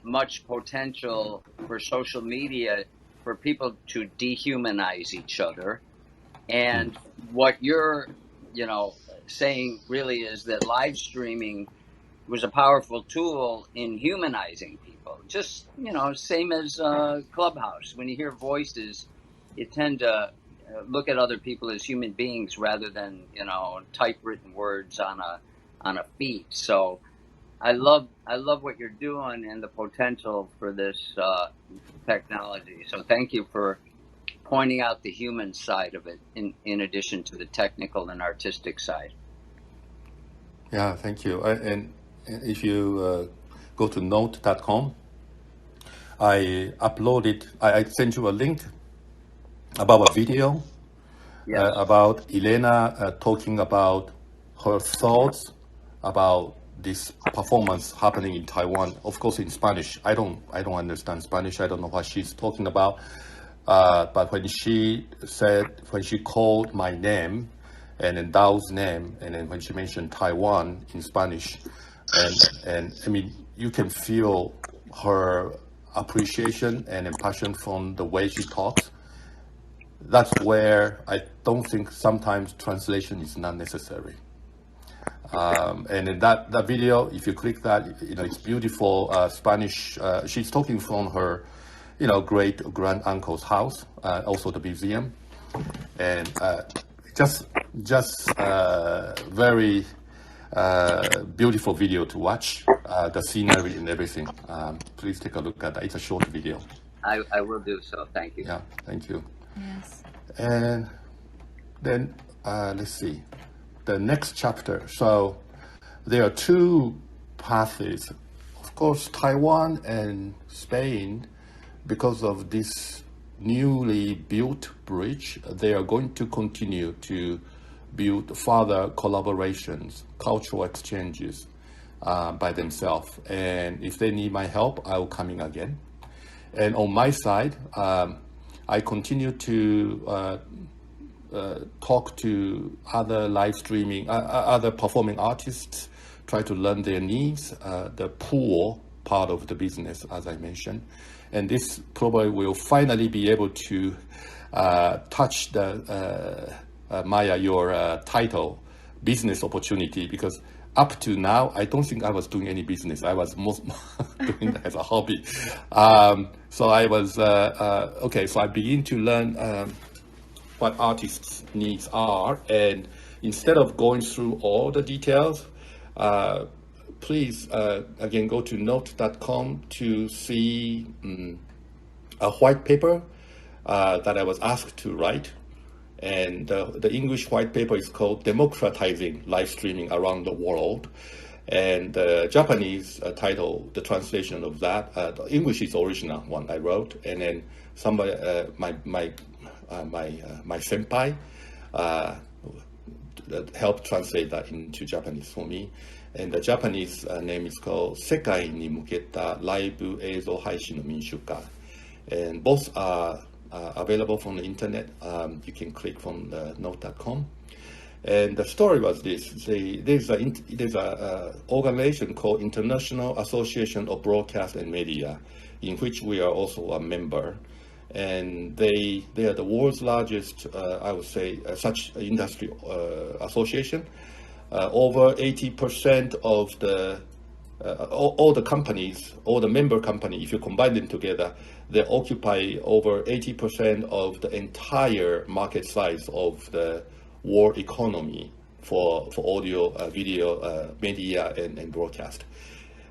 much potential for social media for people to dehumanize each other. And what you're, saying really is that live streaming was a powerful tool in humanizing people. Just, same as Clubhouse. When you hear voices, you tend to look at other people as human beings rather than typewritten words on a feed. So I love what you're doing and the potential for this technology. So thank you for pointing out the human side of it in addition to the technical and artistic side. Yeah, thank you. And if you go to note.com, I sent you a link about a video Yes. about Elena talking about her thoughts about this performance happening in Taiwan. Of course, in Spanish. I don't understand Spanish. I don't know what she's talking about. But when she called my name, and then Dao's name, and then when she mentioned Taiwan in Spanish, and I mean, you can feel her appreciation and passion from the way she talks. That's where I don't think sometimes translation is not necessary. And in that video, if you click that, it's beautiful Spanish. She's talking from her, great grand uncle's house, also the museum, and just very beautiful video to watch. The scenery and everything. Please take a look at that. It's a short video. I will do so. Thank you. Yeah, thank you. Yes. And then let's see, the next chapter. So there are two paths. Of course, Taiwan and Spain, because of this newly built bridge, they are going to continue to build further collaborations, cultural exchanges by themselves. And if they need my help, I will come in again. And on my side, I continue to talk to other live streaming, other performing artists, try to learn their needs, the pool part of the business, as I mentioned. And this probably will finally be able to touch the, Maya, your title, business opportunity, because up to now, I don't think I was doing any business. I was most doing that as a hobby. So I was, okay, so I begin to learn what artists' needs are. And instead of going through all the details, please, again, go to note.com to see a white paper that I was asked to write. And the English white paper is called Democratizing Live Streaming Around the World. And the Japanese title, the translation of that, the English is the original one I wrote. And then somebody, my senpai, helped translate that into Japanese for me. And the Japanese name is called 世界に向けたライブ映像配信の民主化. And both are available from the internet. You can click from the note.com. And the story was this. There's a organization called International Association of Broadcast and Media, in which we are also a member. And they are the world's largest, I would say, such industry association. Over 80% of the all the companies, all the member companies, if you combine them together, they occupy over 80% of the entire market size of the world economy for audio, video, media, and broadcast.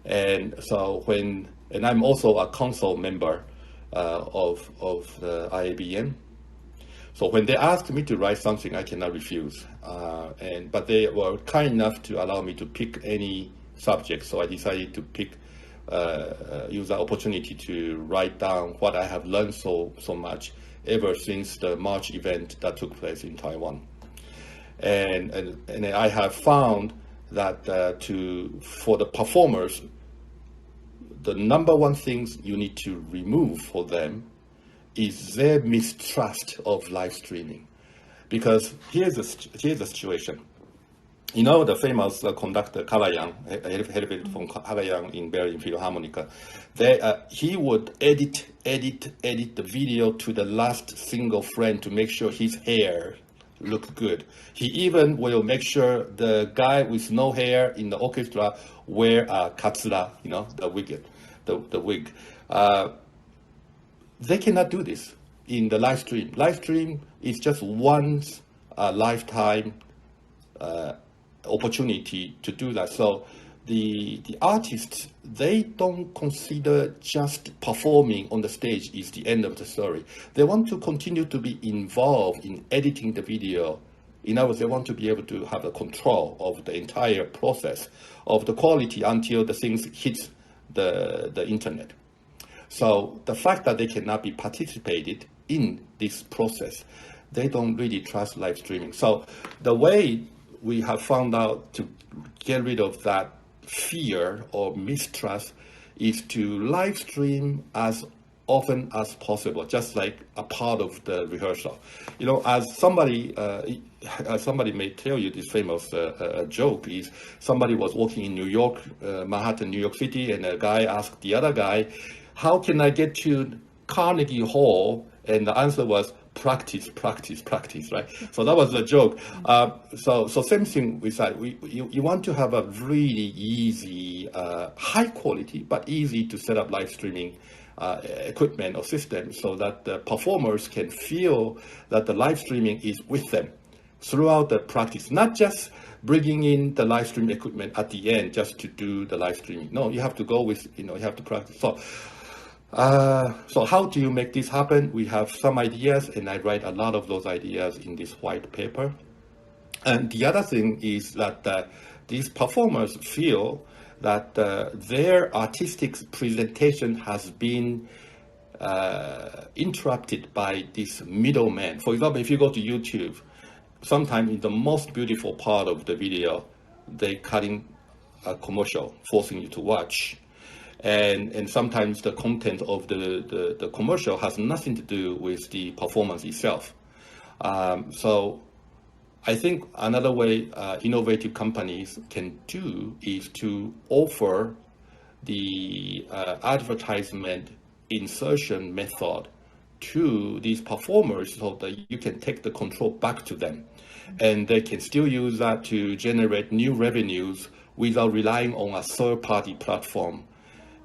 And so and I'm also a council member of the IABM. So when they asked me to write something, I cannot refuse. But they were kind enough to allow me to pick any subject. So I decided to use the opportunity to write down what I have learned so much ever since the March event that took place in Taiwan. And I have found that for the performers, the number one things you need to remove for them is their mistrust of live streaming. Because here's the situation. You know the famous conductor Karajan, head from Karajan in Berlin Philharmonic. He would edit the video to the last single frame to make sure his hair looked good. He even will make sure the guy with no hair in the orchestra wear a katsura, the wig. The wig. They cannot do this in the live stream. Live stream It's just once a lifetime opportunity to do that. So the artists, they don't consider just performing on the stage is the end of the story. They want to continue to be involved in editing the video. In other words, they want to be able to have the control of the entire process of the quality until the things hits the internet. So the fact that they cannot be participated in this process, they don't really trust live streaming. So the way we have found out to get rid of that fear or mistrust is to live stream as often as possible, just like a part of the rehearsal. You know, as somebody may tell you this famous joke is somebody was walking in New York, Manhattan, New York City, and a guy asked the other guy, how can I get to Carnegie Hall? And the answer was practice, practice, practice, right? So that was the joke. So same thing with that. You want to have a really easy, high quality, but easy to set up live streaming equipment or system so that the performers can feel that the live streaming is with them throughout the practice, not just bringing in the live stream equipment at the end just to do the live streaming. No, you have to go with, you have to practice. So how do you make this happen? We have some ideas, and I write a lot of those ideas in this white paper. And the other thing is that these performers feel that their artistic presentation has been interrupted by this middleman. For example, if you go to YouTube, sometimes in the most beautiful part of the video, they cutting a commercial, forcing you to watch. And sometimes the content of the commercial has nothing to do with the performance itself. So I think another way innovative companies can do is to offer the advertisement insertion method to these performers so that you can take the control back to them. And they can still use that to generate new revenues without relying on a third-party platform.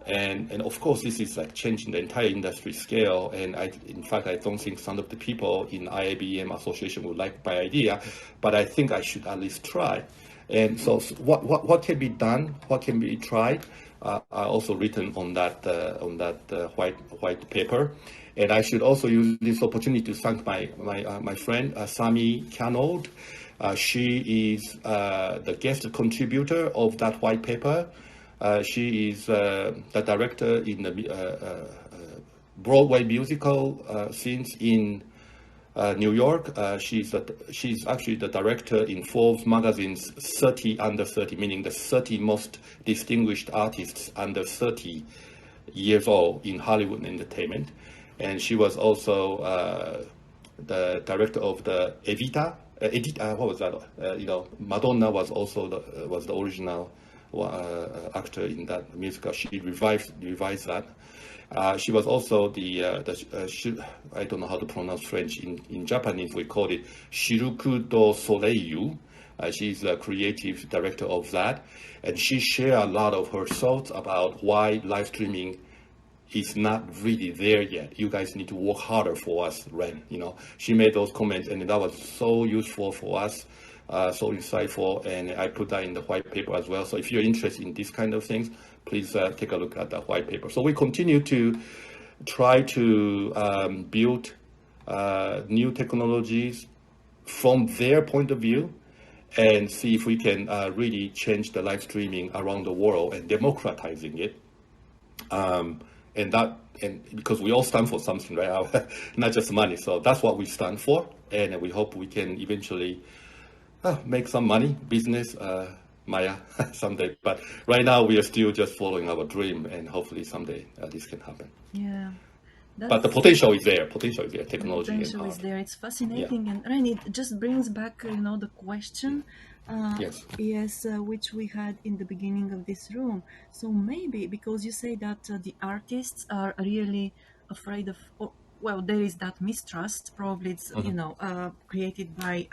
And of course, this is like changing the entire industry scale. And in fact, I don't think some of the people in IABM Association would like my idea, but I think I should at least try. And so what can be done? What can be tried? I also written on that white paper. And I should also use this opportunity to thank my friend, Sami Canold. She is the guest contributor of that white paper. She is the director in the Broadway musical scenes in New York. She's actually the director in Forbes magazine's 30 under 30, meaning the 30 most distinguished artists under 30 years old in Hollywood entertainment. And she was also the director of the Evita. What was that? Madonna was also the original actor in that musical. She revised that. She was also I don't know how to pronounce French. In Japanese, we call it Shiruku do Soleil. She's the creative director of that. And she shared a lot of her thoughts about why live streaming is not really there yet. You guys need to work harder for us, Ren. She made those comments, and that was so useful for us. So insightful, and I put that in the white paper as well. So if you're interested in these kind of things, please take a look at the white paper. So we continue to try to build new technologies from their point of view and see if we can really change the live streaming around the world and democratizing it. And because we all stand for something, right? Not just money. So that's what we stand for, and we hope we can eventually make some money, business, Maya, someday. But right now we are still just following our dream, and hopefully someday this can happen. Yeah. But the potential is there. Technology. The potential is there. It's fascinating, and Ren, it just brings back, the question. Yes, which we had in the beginning of this room. So maybe because you say that the artists are really afraid of, well, there is that mistrust. Probably it's created by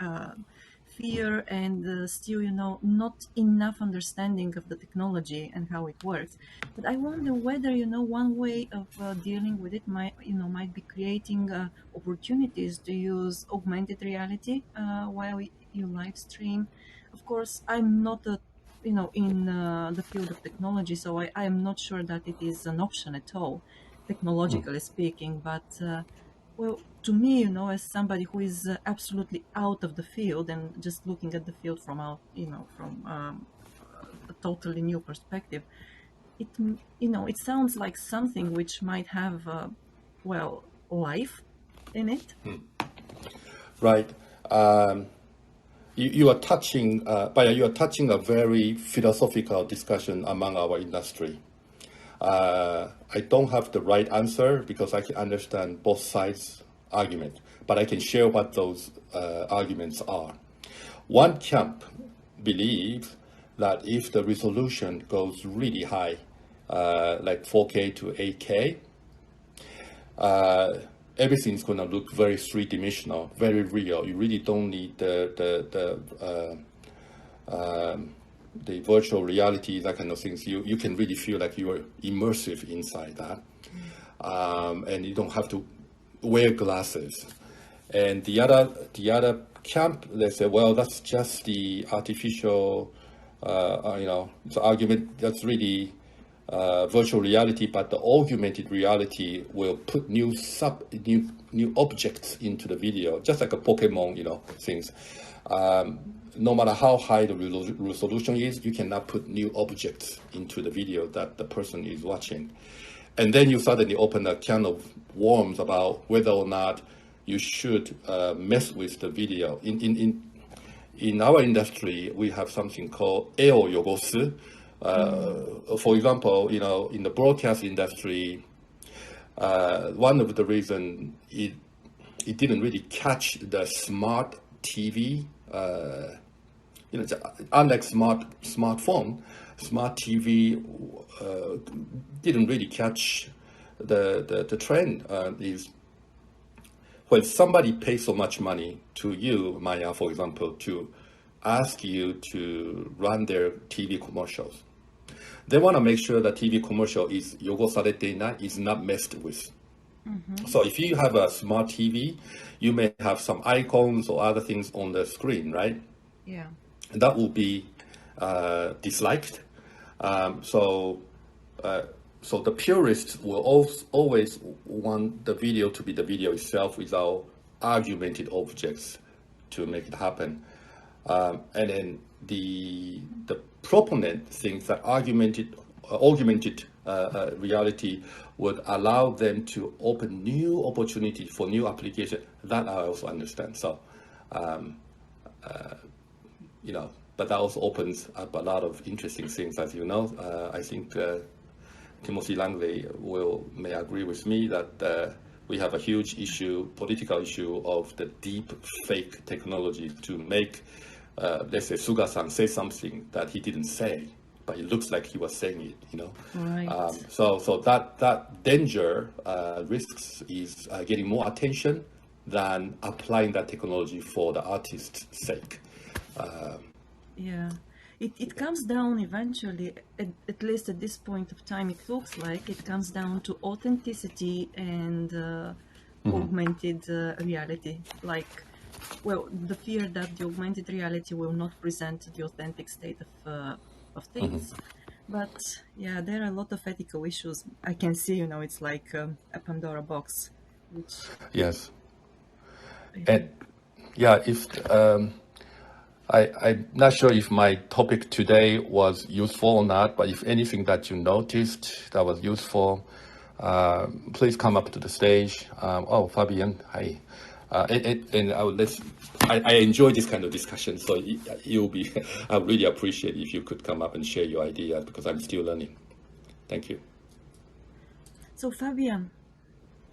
fear and still, not enough understanding of the technology and how it works. But I wonder whether, one way of dealing with it might be creating opportunities to use augmented reality while you live stream. Of course, I'm not in the field of technology, so I am not sure that it is an option at all, technologically speaking. But well, to me, as somebody who is absolutely out of the field and just looking at the field from out, from a totally new perspective, it sounds like something which might have, well, life in it. Right. You are touching, Baya, you are touching a very philosophical discussion among our industry. I don't have the right answer because I can understand both sides' argument, but I can share what those arguments are. One camp believes that if the resolution goes really high, like 4K to 8K, everything's going to look very three-dimensional, very real. You really don't need the virtual reality, that kind of things. You can really feel like you are immersive inside that, and you don't have to wear glasses. And the other camp, they say, well, that's just the artificial, it's an argument that's really virtual reality, but the augmented reality will put new objects into the video, just like a Pokemon, things. No matter how high the resolution is, you cannot put new objects into the video that the person is watching. And then you suddenly open a can of worms about whether or not you should mess with the video. In our industry, we have something called eo yogosu. For example, in the broadcast industry, one of the reasons it didn't really catch the smart TV. Unlike smartphone, smart TV didn't really catch the trend. Is when somebody pays so much money to you, Maya, for example, to ask you to run their TV commercials. They want to make sure that TV commercial is is not messed with. So if you have a smart TV, you may have some icons or other things on the screen, right? Yeah. That will be disliked. So the purists will always want the video to be the video itself without augmented objects to make it happen. And then the proponent thinks that augmented reality would allow them to open new opportunities for new application. That I also understand. So, but that also opens up a lot of interesting things, as you know. I think Timothy Langley may agree with me that we have a huge political issue of the deep fake technology to make, let's say, Suga-san say something that he didn't say, but it looks like he was saying it, Right. So that danger risks is getting more attention than applying that technology for the artist's sake. Yeah. It comes down eventually, at least at this point of time, it looks like it comes down to authenticity and augmented reality. Like, well, the fear that the augmented reality will not present the authentic state of things. But yeah, there are a lot of ethical issues. I can see, it's like a Pandora box, which Yes. And yeah, if I'm not sure if my topic today was useful or not, but if anything that you noticed that was useful, please come up to the stage. Fabian, hi. And I enjoy this kind of discussion, so I really appreciate if you could come up and share your ideas because I'm still learning. Thank you. So Fabian,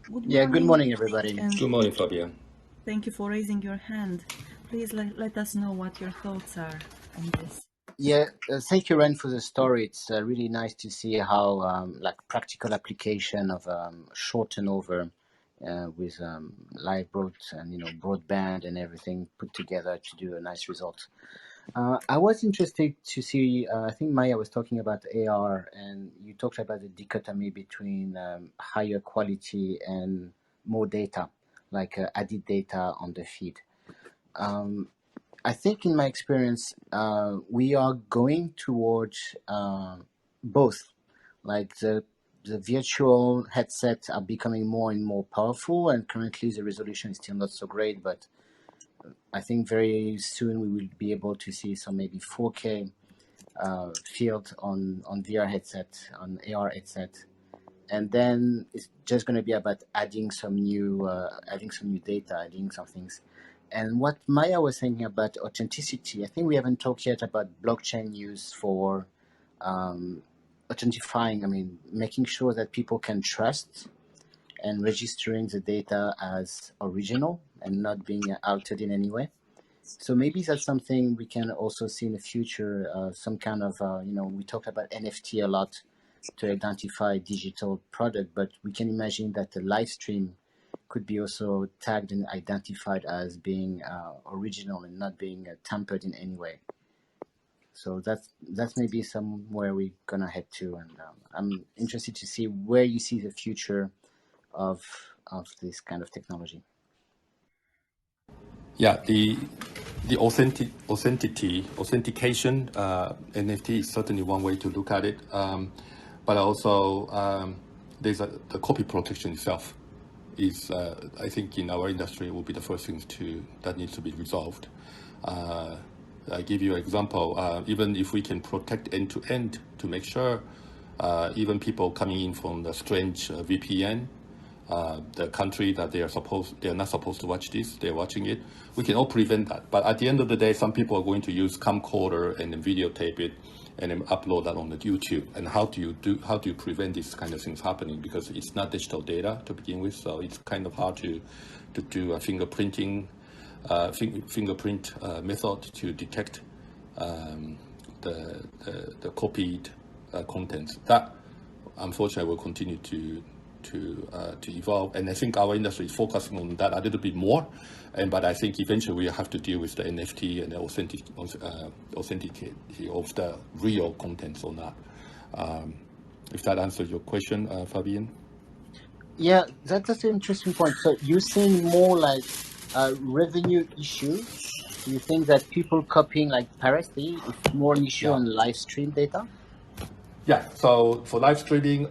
good morning. Yeah, good morning, everybody. And Good morning, Fabian. thank you for raising your hand. Please let us know what your thoughts are on this. Yeah, thank you, Ren, for the story. It's really nice to see how practical application of shorten over with live and broadband and everything put together to do a nice result. I was interested to see. I think Maya was talking about AR, and you talked about the dichotomy between higher quality and more data, like added data on the feed. I think, in my experience, we are going towards both. Like the virtual headsets are becoming more and more powerful, and currently the resolution is still not so great, but I think very soon we will be able to see some maybe 4K field on VR headset, on AR headset, and then it's just going to be about adding some new data, adding some things. And what Maya was saying about authenticity, I think we haven't talked yet about blockchain use for authentifying. I mean, making sure that people can trust and registering the data as original and not being altered in any way. So maybe that's something we can also see in the future. Some kind of, we talk about NFT a lot to identify digital product, but we can imagine that the live stream could be also tagged and identified as being original and not being tampered in any way. So that's maybe somewhere we're gonna head to, and I'm interested to see where you see the future of this kind of technology. Yeah, the authentication NFT is certainly one way to look at it, but also there's the copy protection itself is I think in our industry will be the first things that needs to be resolved. I give you an example. Even if we can protect end to end to make sure even people coming in from the strange VPN, the country that they are not supposed to watch this, they're watching it. We can all prevent that. But at the end of the day, some people are going to use camcorder and then videotape it and then upload that on the YouTube. And how do you prevent these kind of things happening? Because it's not digital data to begin with, so it's kind of hard to do a fingerprint method to detect the copied contents. That unfortunately will continue to evolve, and I think our industry is focusing on that a little bit more. But I think eventually we have to deal with the NFT and the authenticity of the real contents or not. If that answers your question, Fabian. Yeah, that's an interesting point. So you're seeing more like a revenue issue. Do you think that people copying like piracy is more an issue on live stream data? Yeah. So for live streaming,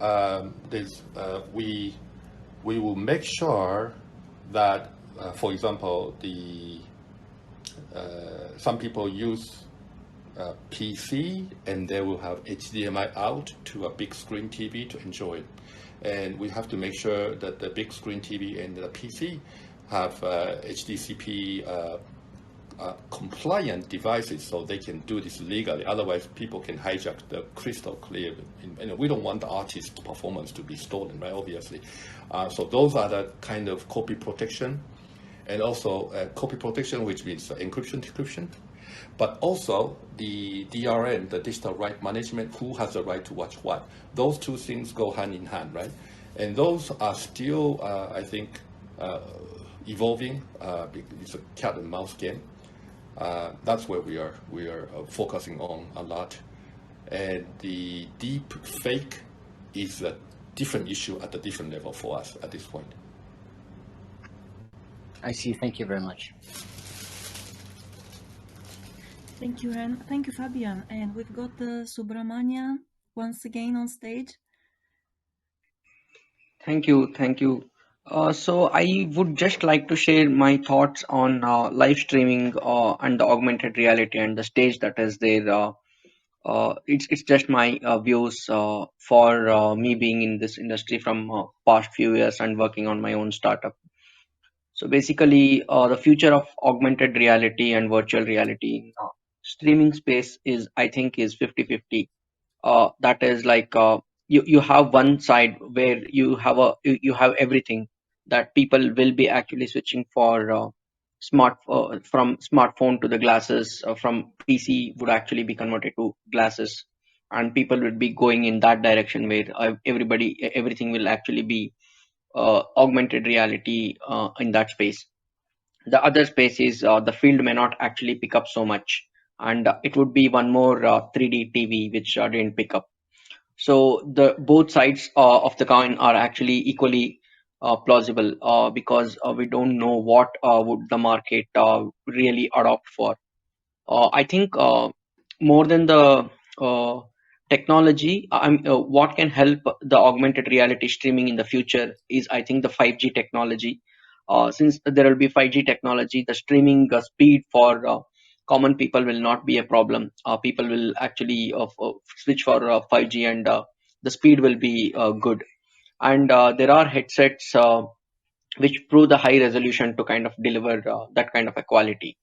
we will make sure that, for example, some people use PC and they will have HDMI out to a big screen TV to enjoy it. And we have to make sure that the big screen TV and the PC have HDCP compliant devices so they can do this legally. Otherwise, people can hijack the crystal clear. We don't want the artist's performance to be stolen, right? Obviously. So those are the kind of copy protection, and also copy protection, which means encryption, decryption, but also the DRM, the digital right management. Who has the right to watch what? Those two things go hand in hand, right? And those are still, I think, evolving. It's a cat and mouse game. That's where we are focusing on a lot. And the deep fake is a different issue at a different level for us at this point. I see. Thank you very much. Thank you, Ren. Thank you, Fabian. And we've got Subramania once again on stage. Thank you. So I would just like to share my thoughts on live streaming and the augmented reality and the stage that is there. It's just my views for me being in this industry from past few years and working on my own startup. So basically, the future of augmented reality and virtual reality in streaming space is, I think, is 50-50. That is like you have one side where you have everything that people will be actually switching for from smartphone to the glasses, from PC would actually be converted to glasses, and people would be going in that direction where everything will actually be augmented reality in that space. The other space is the field may not actually pick up so much, and it would be one more 3D TV which didn't pick up. So the both sides of the coin are actually equally plausible, because we don't know what would the market really adopt for. I think more than the uh, technology, what can help the augmented reality streaming in the future is, I think, the 5G technology. Since there will be 5G technology, the streaming speed for common people will not be a problem. People will actually switch for 5G, and the speed will be good. And there are headsets which prove the high resolution to kind of deliver that kind of a quality.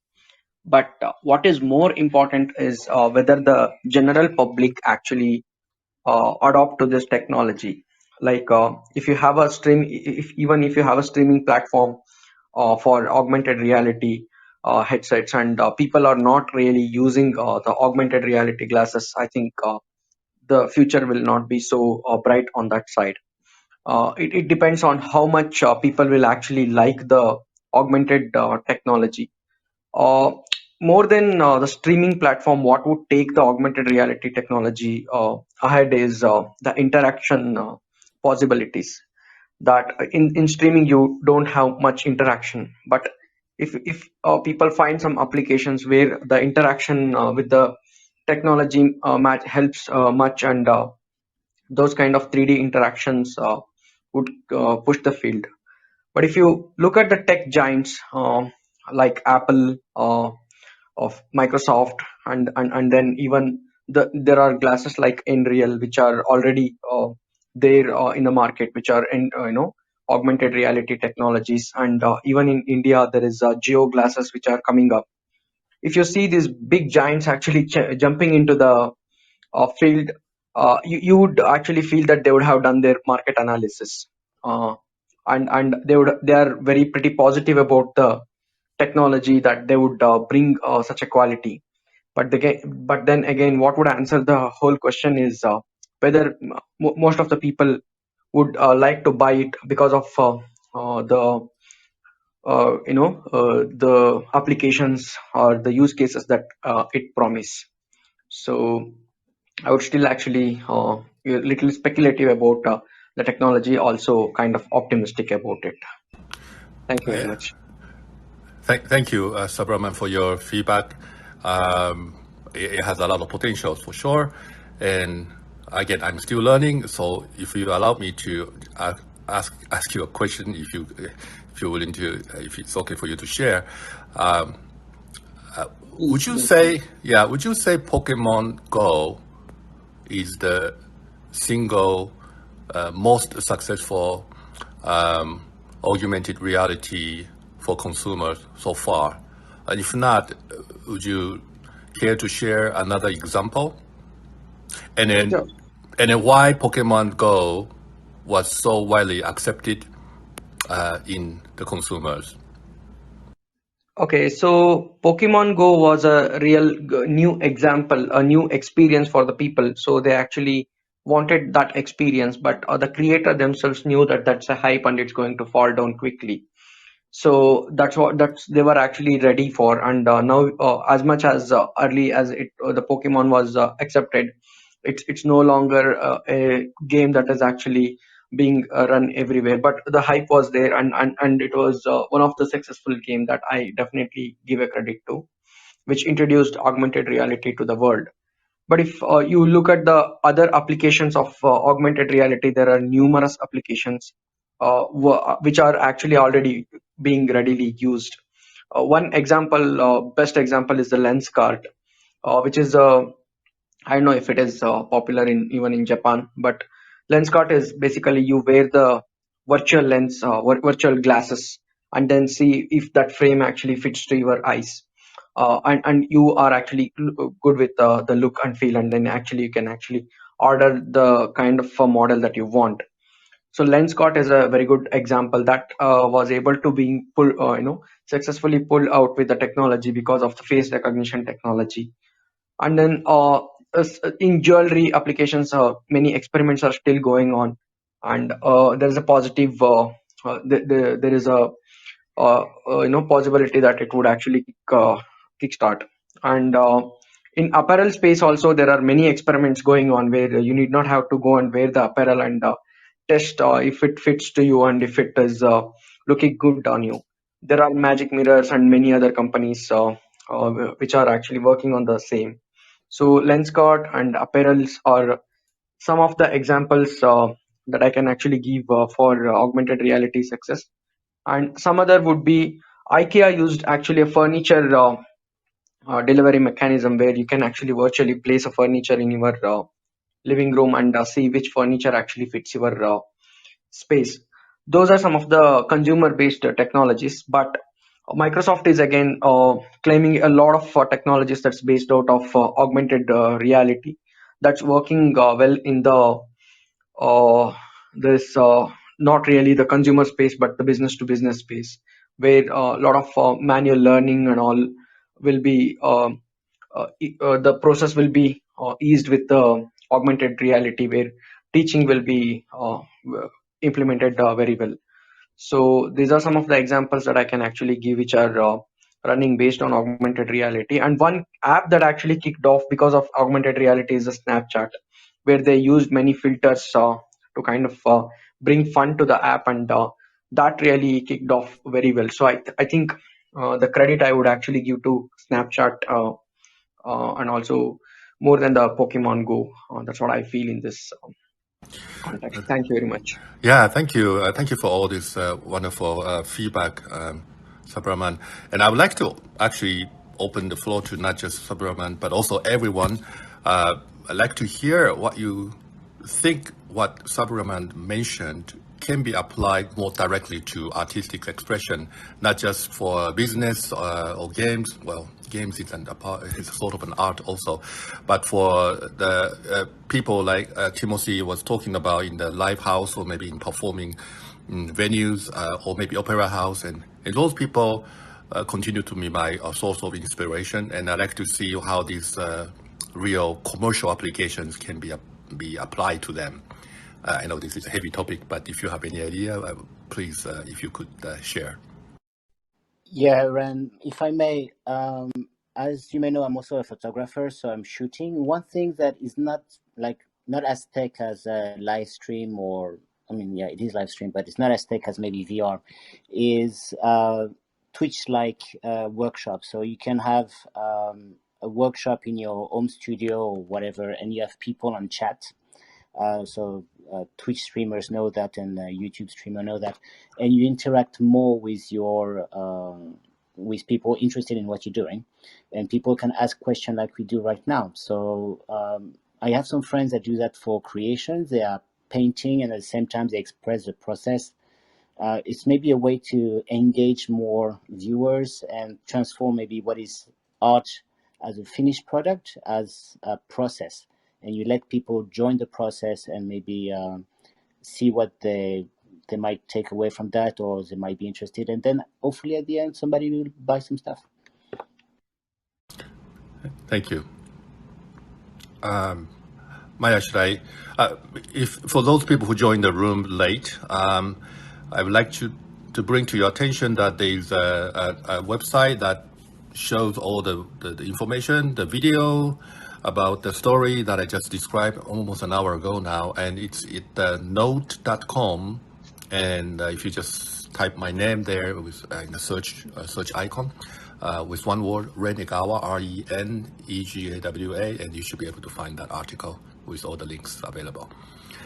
But what is more important is whether the general public actually adopt to this technology. Like if you have a stream, if even if you have a streaming platform for augmented reality headsets, and people are not really using the augmented reality glasses, I think the future will not be so bright on that side. It depends on how much people will actually like the augmented technology. uh, More than the streaming platform, what would take the augmented reality technology ahead is the interaction possibilities. That in streaming you don't have much interaction, but if people find some applications where the interaction with the technology match helps much, and those kind of 3D interactions would push the field. But if you look at the tech giants like Apple, of Microsoft, and then even there are glasses like Nreal which are already there in the market, which are in augmented reality technologies. And even in India there is Geo glasses which are coming up. If you see these big giants actually jumping into the field, you would actually feel that they would have done their market analysis, uh, and they are very pretty positive about the technology that they would bring such a quality. But then again, what would answer the whole question is whether most of the people would like to buy it because of the applications or the use cases that it promise. So I would still actually a little speculative about the technology, also kind of optimistic about it. Thank you very Yeah. much. Thank you, Sabraman, for your feedback. It has a lot of potential for sure. And again, I'm still learning. So if you allow me to ask you a question, if you're willing to, if it's okay for you to share, would you say, would you say Pokemon Go is the single most successful augmented reality for consumers so far? And if not, would you care to share another example? And then, Sure. why Pokemon Go was so widely accepted in the consumers? Okay, so Pokemon Go was a real new example, a new experience for the people. So they actually wanted that experience, but the creator themselves knew that that's a hype and it's going to fall down quickly. So that's they were actually ready for. And now as much as early as it the Pokemon was accepted, it's no longer a game that is actually being run everywhere, but the hype was there, and it was one of the successful game that I definitely give a credit to, which introduced augmented reality to the world. But if you look at the other applications of augmented reality, there are numerous applications which are actually already being readily used. One example, best example, is the lens cart, which is I don't know if it is popular in even in Japan, but lens cart is basically you wear the virtual lens, virtual glasses, and then see if that frame actually fits to your eyes. And you are actually good with the look and feel, and then actually you can actually order the kind of a model that you want. So Lenscott is a very good example that was able to be successfully pulled out with the technology because of the face recognition technology. And then in jewelry applications, many experiments are still going on, and there is a positive there is a possibility that it would actually kickstart. And in apparel space also, there are many experiments going on where you need not have to go and wear the apparel and test if it fits to you and if it is looking good on you. There are magic mirrors and many other companies which are actually working on the same. So Lenskart and apparels are some of the examples that I can actually give for augmented reality success. And some other would be IKEA used actually a furniture delivery mechanism where you can actually virtually place a furniture in your living room and see which furniture actually fits your space. Those are some of the consumer based technologies, but Microsoft is again claiming a lot of technologies that's based out of augmented reality that's working well in the this not really the consumer space but the business to business space, where a lot of manual learning and all will be the process will be eased with the augmented reality, where teaching will be implemented very well. So these are some of the examples that I can actually give, which are running based on augmented reality. And one app that actually kicked off because of augmented reality is the Snapchat, where they used many filters to kind of bring fun to the app, and that really kicked off very well. So I think the credit I would actually give to Snapchat and also more than the Pokemon Go. That's what I feel in this context. Thank you very much. Yeah, thank you. Thank you for all this wonderful feedback, Sabraman. And I would like to actually open the floor to not just Sabraman, but also everyone. I'd like to hear what you think what Sabraman mentioned can be applied more directly to artistic expression, not just for business or games. Well, games isn't a part, it's sort of an art also, but for the people like Timothy was talking about in the live house or maybe in performing venues or maybe opera house, and those people continue to be my source of inspiration, and I like to see how these real commercial applications can be applied to them. I know this is a heavy topic, but if you have any idea, please, if you could share. Yeah, Ren, if I may, as you may know, I'm also a photographer, so I'm shooting. One thing that is not as tech as a live stream, or I mean, yeah, it is live stream, but it's not as tech as maybe VR, is Twitch-like workshops. So you can have a workshop in your home studio or whatever, and you have people on chat. So Twitch streamers know that, and YouTube streamer know that, and you interact more with your with people interested in what you're doing, and people can ask questions like we do right now. So I have some friends that do that for creation. They are painting, and at the same time they express the process. It's maybe a way to engage more viewers and transform maybe what is art as a finished product as a process, and you let people join the process and maybe see what they might take away from that, or they might be interested, and then hopefully at the end somebody will buy some stuff. Thank you. Maya, should I, if for those people who joined the room late, I would like to bring to your attention that there is a website that shows all the information, the video about the story that I just described almost an hour ago now, and it's at note.com, and if you just type my name there with in the search icon, with one word, Ren Egawa, RENEGAWA, and you should be able to find that article with all the links available.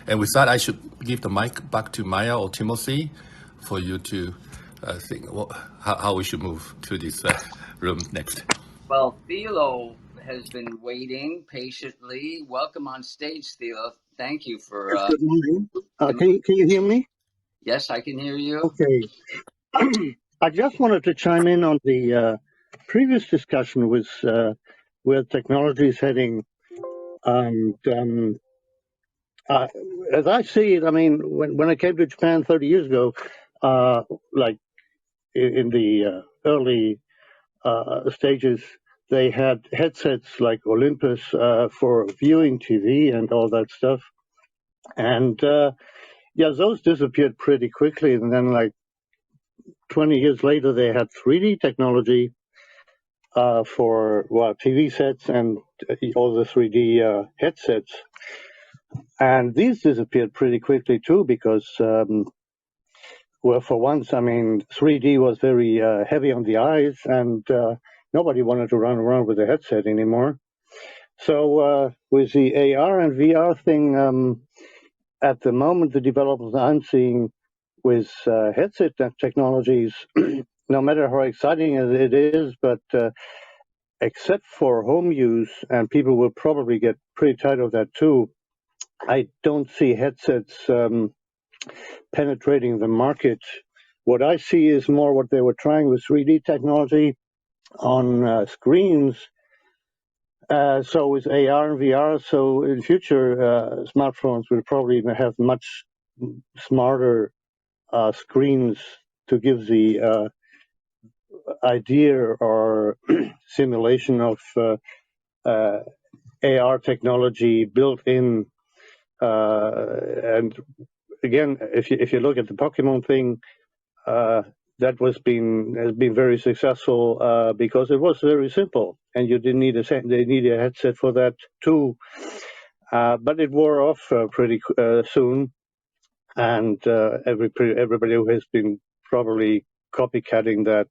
And with that, I should give the mic back to Maya or Timothy for you to think how we should move to this room next. Well, Thilo has been waiting patiently. Welcome on stage, Thilo. Thank you for. Good morning. Can you hear me? Yes, I can hear you. Okay. I just wanted to chime in on the previous discussion with where technology is heading. And as I see it, I mean, when I came to Japan 30 years ago, like in the early stages, they had headsets like Olympus for viewing TV and all that stuff. And Yeah, those disappeared pretty quickly, and then like 20 years later, they had 3D technology for TV sets and all the 3D headsets, and these disappeared pretty quickly too because. Well, for once, I mean, 3D was very heavy on the eyes, and nobody wanted to run around with a headset anymore. So with the AR and VR thing, at the moment, the developments I'm seeing with headset technologies, no matter how exciting it is, but except for home use, and people will probably get pretty tired of that too, I don't see headsets penetrating the market. What I see is more what they were trying with 3D technology on screens. So with AR and VR, so in future, smartphones will probably have much smarter screens to give the idea or simulation of AR technology built in. And again, if you look at the Pokemon thing, that has been very successful because it was very simple, and you didn't need they need a headset for that too. But it wore off pretty soon, and everybody who has been probably copycatting that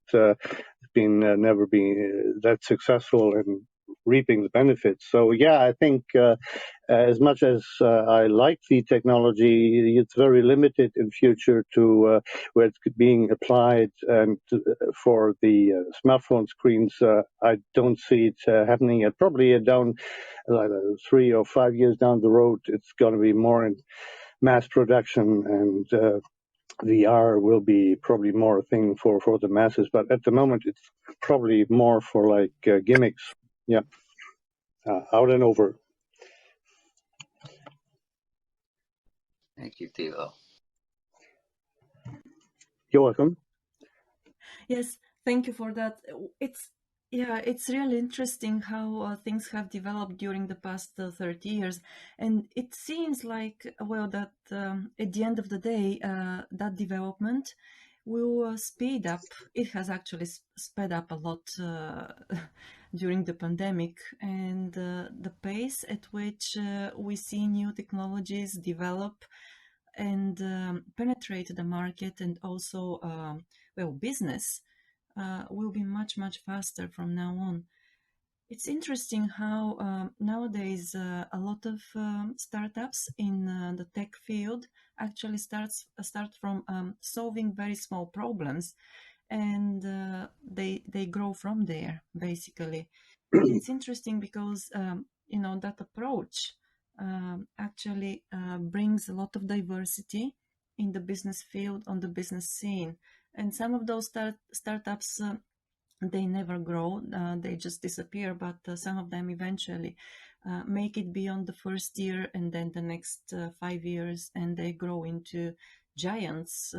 been never been that successful in reaping the benefits. So yeah, I think as much as I like the technology, it's very limited in future to where it's being applied. And for the smartphone screens, I don't see it happening yet. Probably down 3 or 5 years down the road, it's going to be more in mass production, and VR will be probably more a thing for the masses. But at the moment, it's probably more for like gimmicks. Yeah, out and over. Thank you, Tilo. You're welcome. Yes, thank you for that. It's really interesting how things have developed during the past 30 years, and it seems like that at the end of the day, that development will speed up. It has actually sped up a lot during the pandemic, and the pace at which we see new technologies develop and penetrate the market, and also business will be much faster from now on. It's interesting how nowadays a lot of startups in the tech field actually start from solving very small problems, and they grow from there basically. And it's interesting because that approach actually brings a lot of diversity in the business field, on the business scene. And some of those startups, they never grow, they just disappear, but some of them eventually make it beyond the first year, and then the next 5 years, and they grow into giants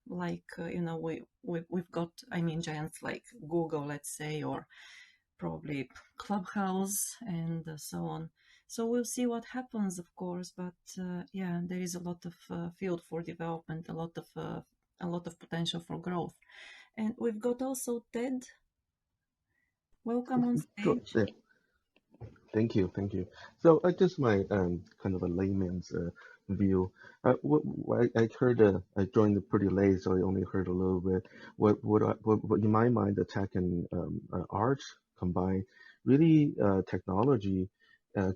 we've got, I mean, giants like Google, let's say, or probably Clubhouse, and so on. So we'll see what happens, of course, but there is a lot of field for development, a lot of potential for growth. And we've got also Ted. Welcome on Sure. stage. Yeah. Thank you. So just my kind of a layman's view. I heard I joined pretty late, so I only heard a little bit. What in my mind, the tech and art combined, really technology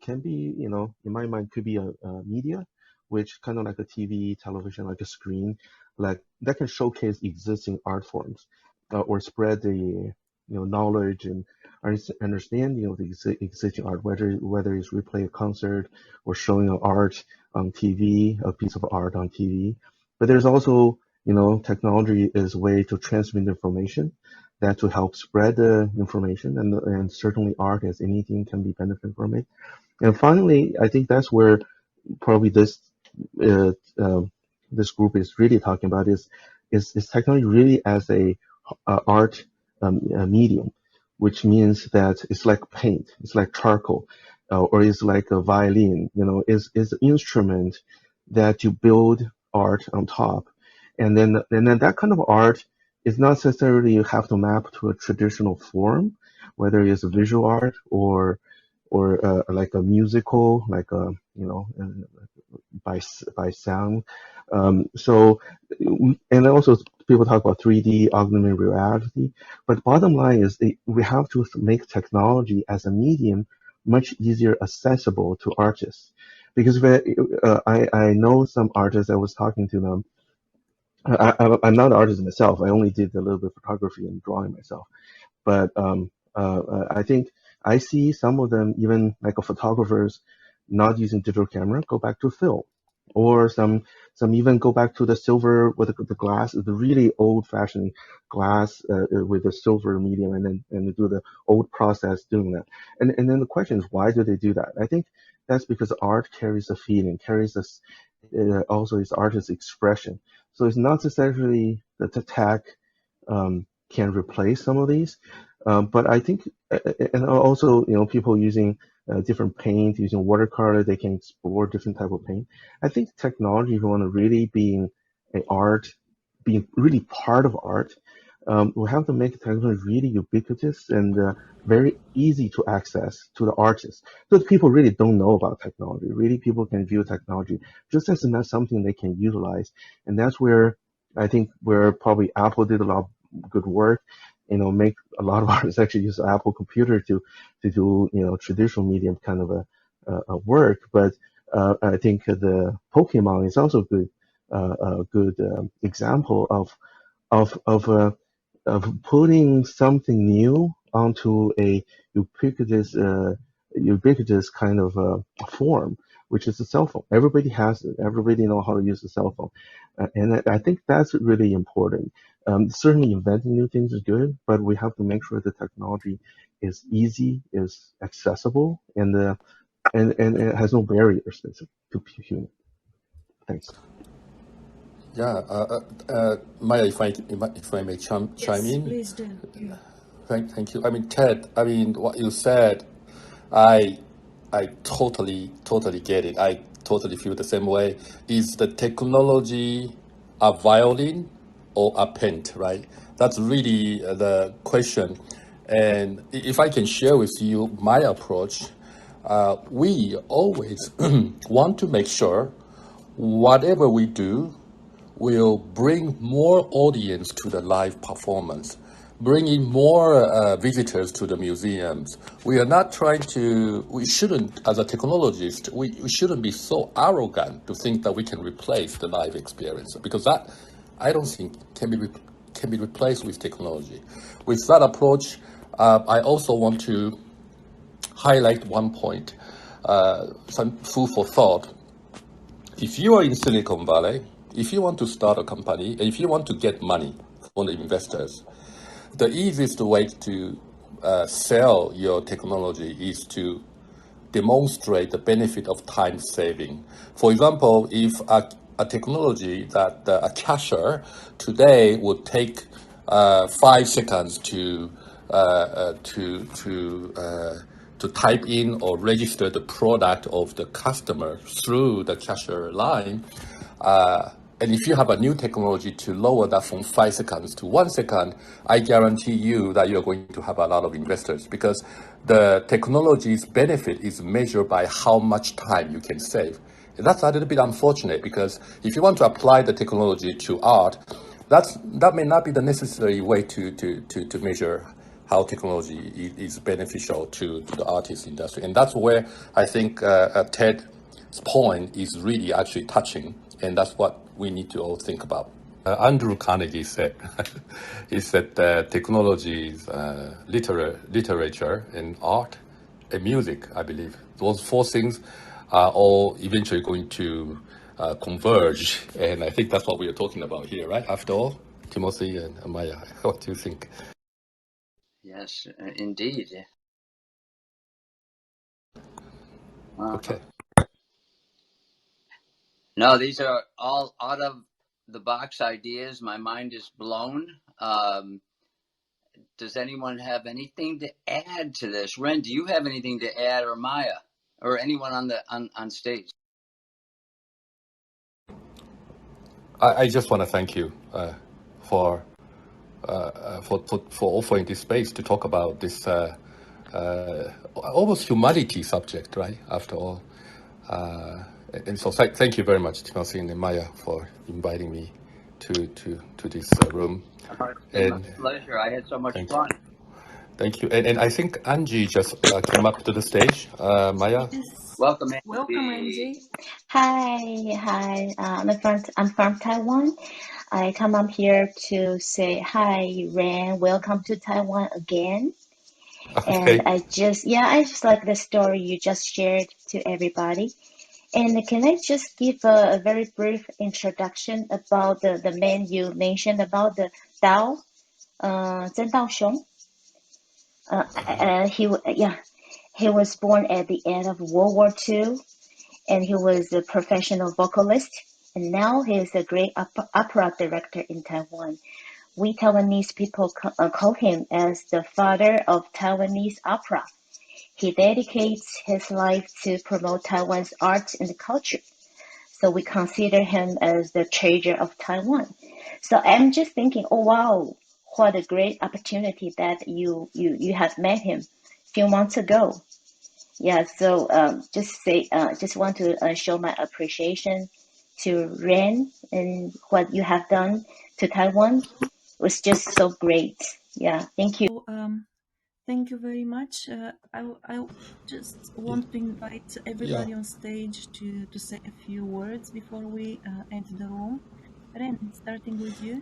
can be, in my mind, could be a media, which kind of like a TV, television, like a screen, like that can showcase existing art forms or spread the knowledge and understanding of the existing art, whether it's replay a concert or showing an art on TV, a piece of art on TV. But there's also, technology is a way to transmit information, that to help spread the information, and certainly art as anything can be benefit from it. And finally, I think that's where probably uh, this group is really talking about is technology really as a art medium, which means that it's like paint, it's like charcoal, or it's like a violin. It's an instrument that you build art on top, and then that kind of art is not necessarily you have to map to a traditional form, whether it's a visual art or like a musical, like a by sound. So, and also people talk about 3D augmented reality, but bottom line is we have to make technology as a medium much easier accessible to artists. Because I know some artists, I was talking to them. I'm not an artist myself. I only did a little bit of photography and drawing myself. But I think I see some of them, even like a photographers, not using digital camera, go back to film, or some even go back to the silver with the glass, the really old-fashioned glass with the silver medium, and they do the old process doing that. And then the question is, why do they do that? I think that's because art carries a feeling, carries a also is artist's expression. So it's not necessarily that the tech can replace some of these. But I think, and also, people using different paint, using watercolor, they can explore different type of paint. I think technology, if you want to really being being really part of art, we have to make technology really ubiquitous and very easy to access to the artists. So that people really don't know about technology. Really, people can view technology just as not something they can utilize. And that's where I think where probably Apple did a lot of good work. Make a lot of artists actually use the Apple computer to do traditional medium kind of a work. But I think the Pokemon is also a good example of of uh, of putting something new onto a ubiquitous ubiquitous kind of form, which is a cell phone. Everybody has it. Everybody know how to use a cell phone, and I think that's really important. Certainly, inventing new things is good, but we have to make sure the technology is easy, is accessible, and it has no barriers basically to human. Thanks. Yeah, Maya, if I may chime Yes, in, please do. thank you. I mean, Ted, I mean, what you said, I I totally get it. I totally feel the same way. Is the technology a violin or a pen, right? That's really the question. And if I can share with you my approach, we always want to make sure whatever we do will bring more audience to the live performance, bring in more visitors to the museums. We are not trying to, we shouldn't, as a technologist, we shouldn't be so arrogant to think that we can replace the live experience, because that, I don't think, can be replaced with technology. With that approach, I also want to highlight one point, some food for thought. If you are in Silicon Valley, if you want to start a company, and if you want to get money from the investors, the easiest way to sell your technology is to demonstrate the benefit of time saving. For example, if a technology that a cashier today would take 5 seconds to type in or register the product of the customer through the cashier line, and if you have a new technology to lower that from 5 seconds to 1 second, I guarantee you that you're going to have a lot of investors, because the technology's benefit is measured by how much time you can save. And that's a little bit unfortunate, because if you want to apply the technology to art, that may not be the necessary way to measure how technology is beneficial to the artist industry. And that's where I think Ted's point is really actually touching, and that's what we need to all think about. Andrew Carnegie said, he said that technology is literature and art and music, I believe. Those four things are all eventually going to converge. And I think that's what we are talking about here, right? After all, Timothy and Maya, what do you think? Yes, indeed. Okay. No, these are all out of the box ideas. My mind is blown. Does anyone have anything to add to this? Ren, do you have anything to add, or Maya, or anyone on stage? I just want to thank you for offering this space to talk about this almost humanity subject, right? After all, and so thank you very much, Timothy and Maya, for inviting me to this room. It's my And pleasure. I had so much thank you. fun. Thank you. And I think Angie just came up to the stage. Maya? Yes. Welcome, Welcome, Angie. Angie. Hi. I'm from Taiwan. I come up here to say hi, Ren. Welcome to Taiwan again. And Okay. I just like the story you just shared to everybody. And can I just give a very brief introduction about the man you mentioned about the Dao, Zhen Daoxiong? He was born at the end of World War II, and he was a professional vocalist. And now he is a great opera director in Taiwan. We Taiwanese people call him as the father of Taiwanese opera. He dedicates his life to promote Taiwan's arts and culture. So we consider him as the treasure of Taiwan. So I'm just thinking, oh wow, what a great opportunity that you have met him a few months ago. Yeah, so just want to show my appreciation to Ren and what you have done to Taiwan. It was just so great. Yeah, thank you. So, thank you very much. I just want to invite Yeah. everybody on stage to say a few words before we end the room. Ren, starting with you.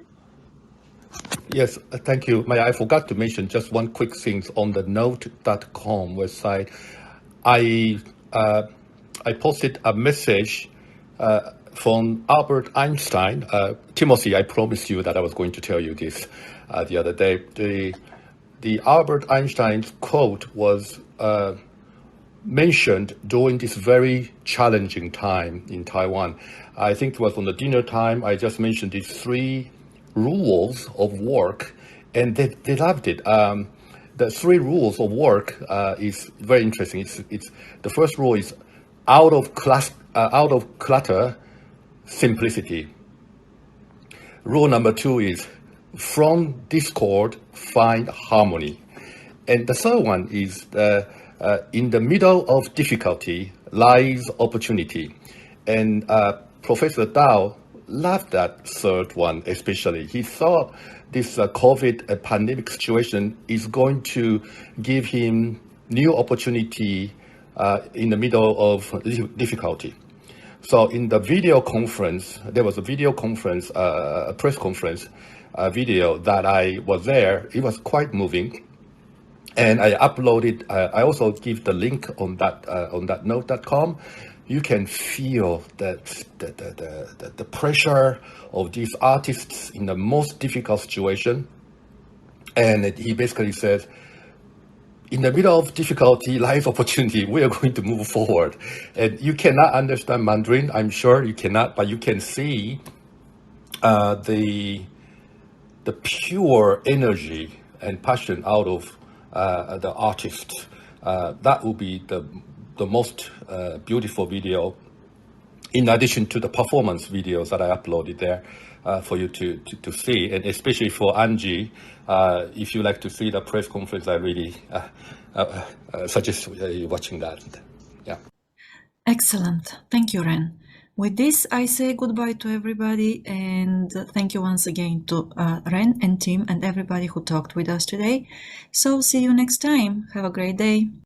Yes, thank you, Maya. I forgot to mention just one quick thing on the note.com website. I I posted a message from Albert Einstein. Timothy, I promised you that I was going to tell you this the other day. The Albert Einstein's quote was mentioned during this very challenging time in Taiwan. I think it was on the dinner time. I just mentioned these three rules of work, and they loved it. The three rules of work is very interesting. It's the first rule is out of clutter, simplicity. Rule number two is from discord, find harmony. And the third one is in the middle of difficulty lies opportunity. And Professor Dao loved that third one especially. He thought this COVID pandemic situation is going to give him new opportunity in the middle of difficulty. So in the video conference, there was a video conference, a press conference video that I was there. It was quite moving. And I uploaded. I also give the link on that note.com. You can feel the pressure of these artists in the most difficult situation. And he basically says, in the middle of difficulty lies opportunity. We are going to move forward. And you cannot understand Mandarin. I'm sure you cannot, but you can see the pure energy and passion out of the artist. That will be the most beautiful video, in addition to the performance videos that I uploaded there for you to see, and especially for Angie. If you like to see the press conference, I really suggest you watching that. Yeah. Excellent. Thank you, Ren. With this, I say goodbye to everybody and thank you once again to Ren and Tim and everybody who talked with us today. So see you next time. Have a great day.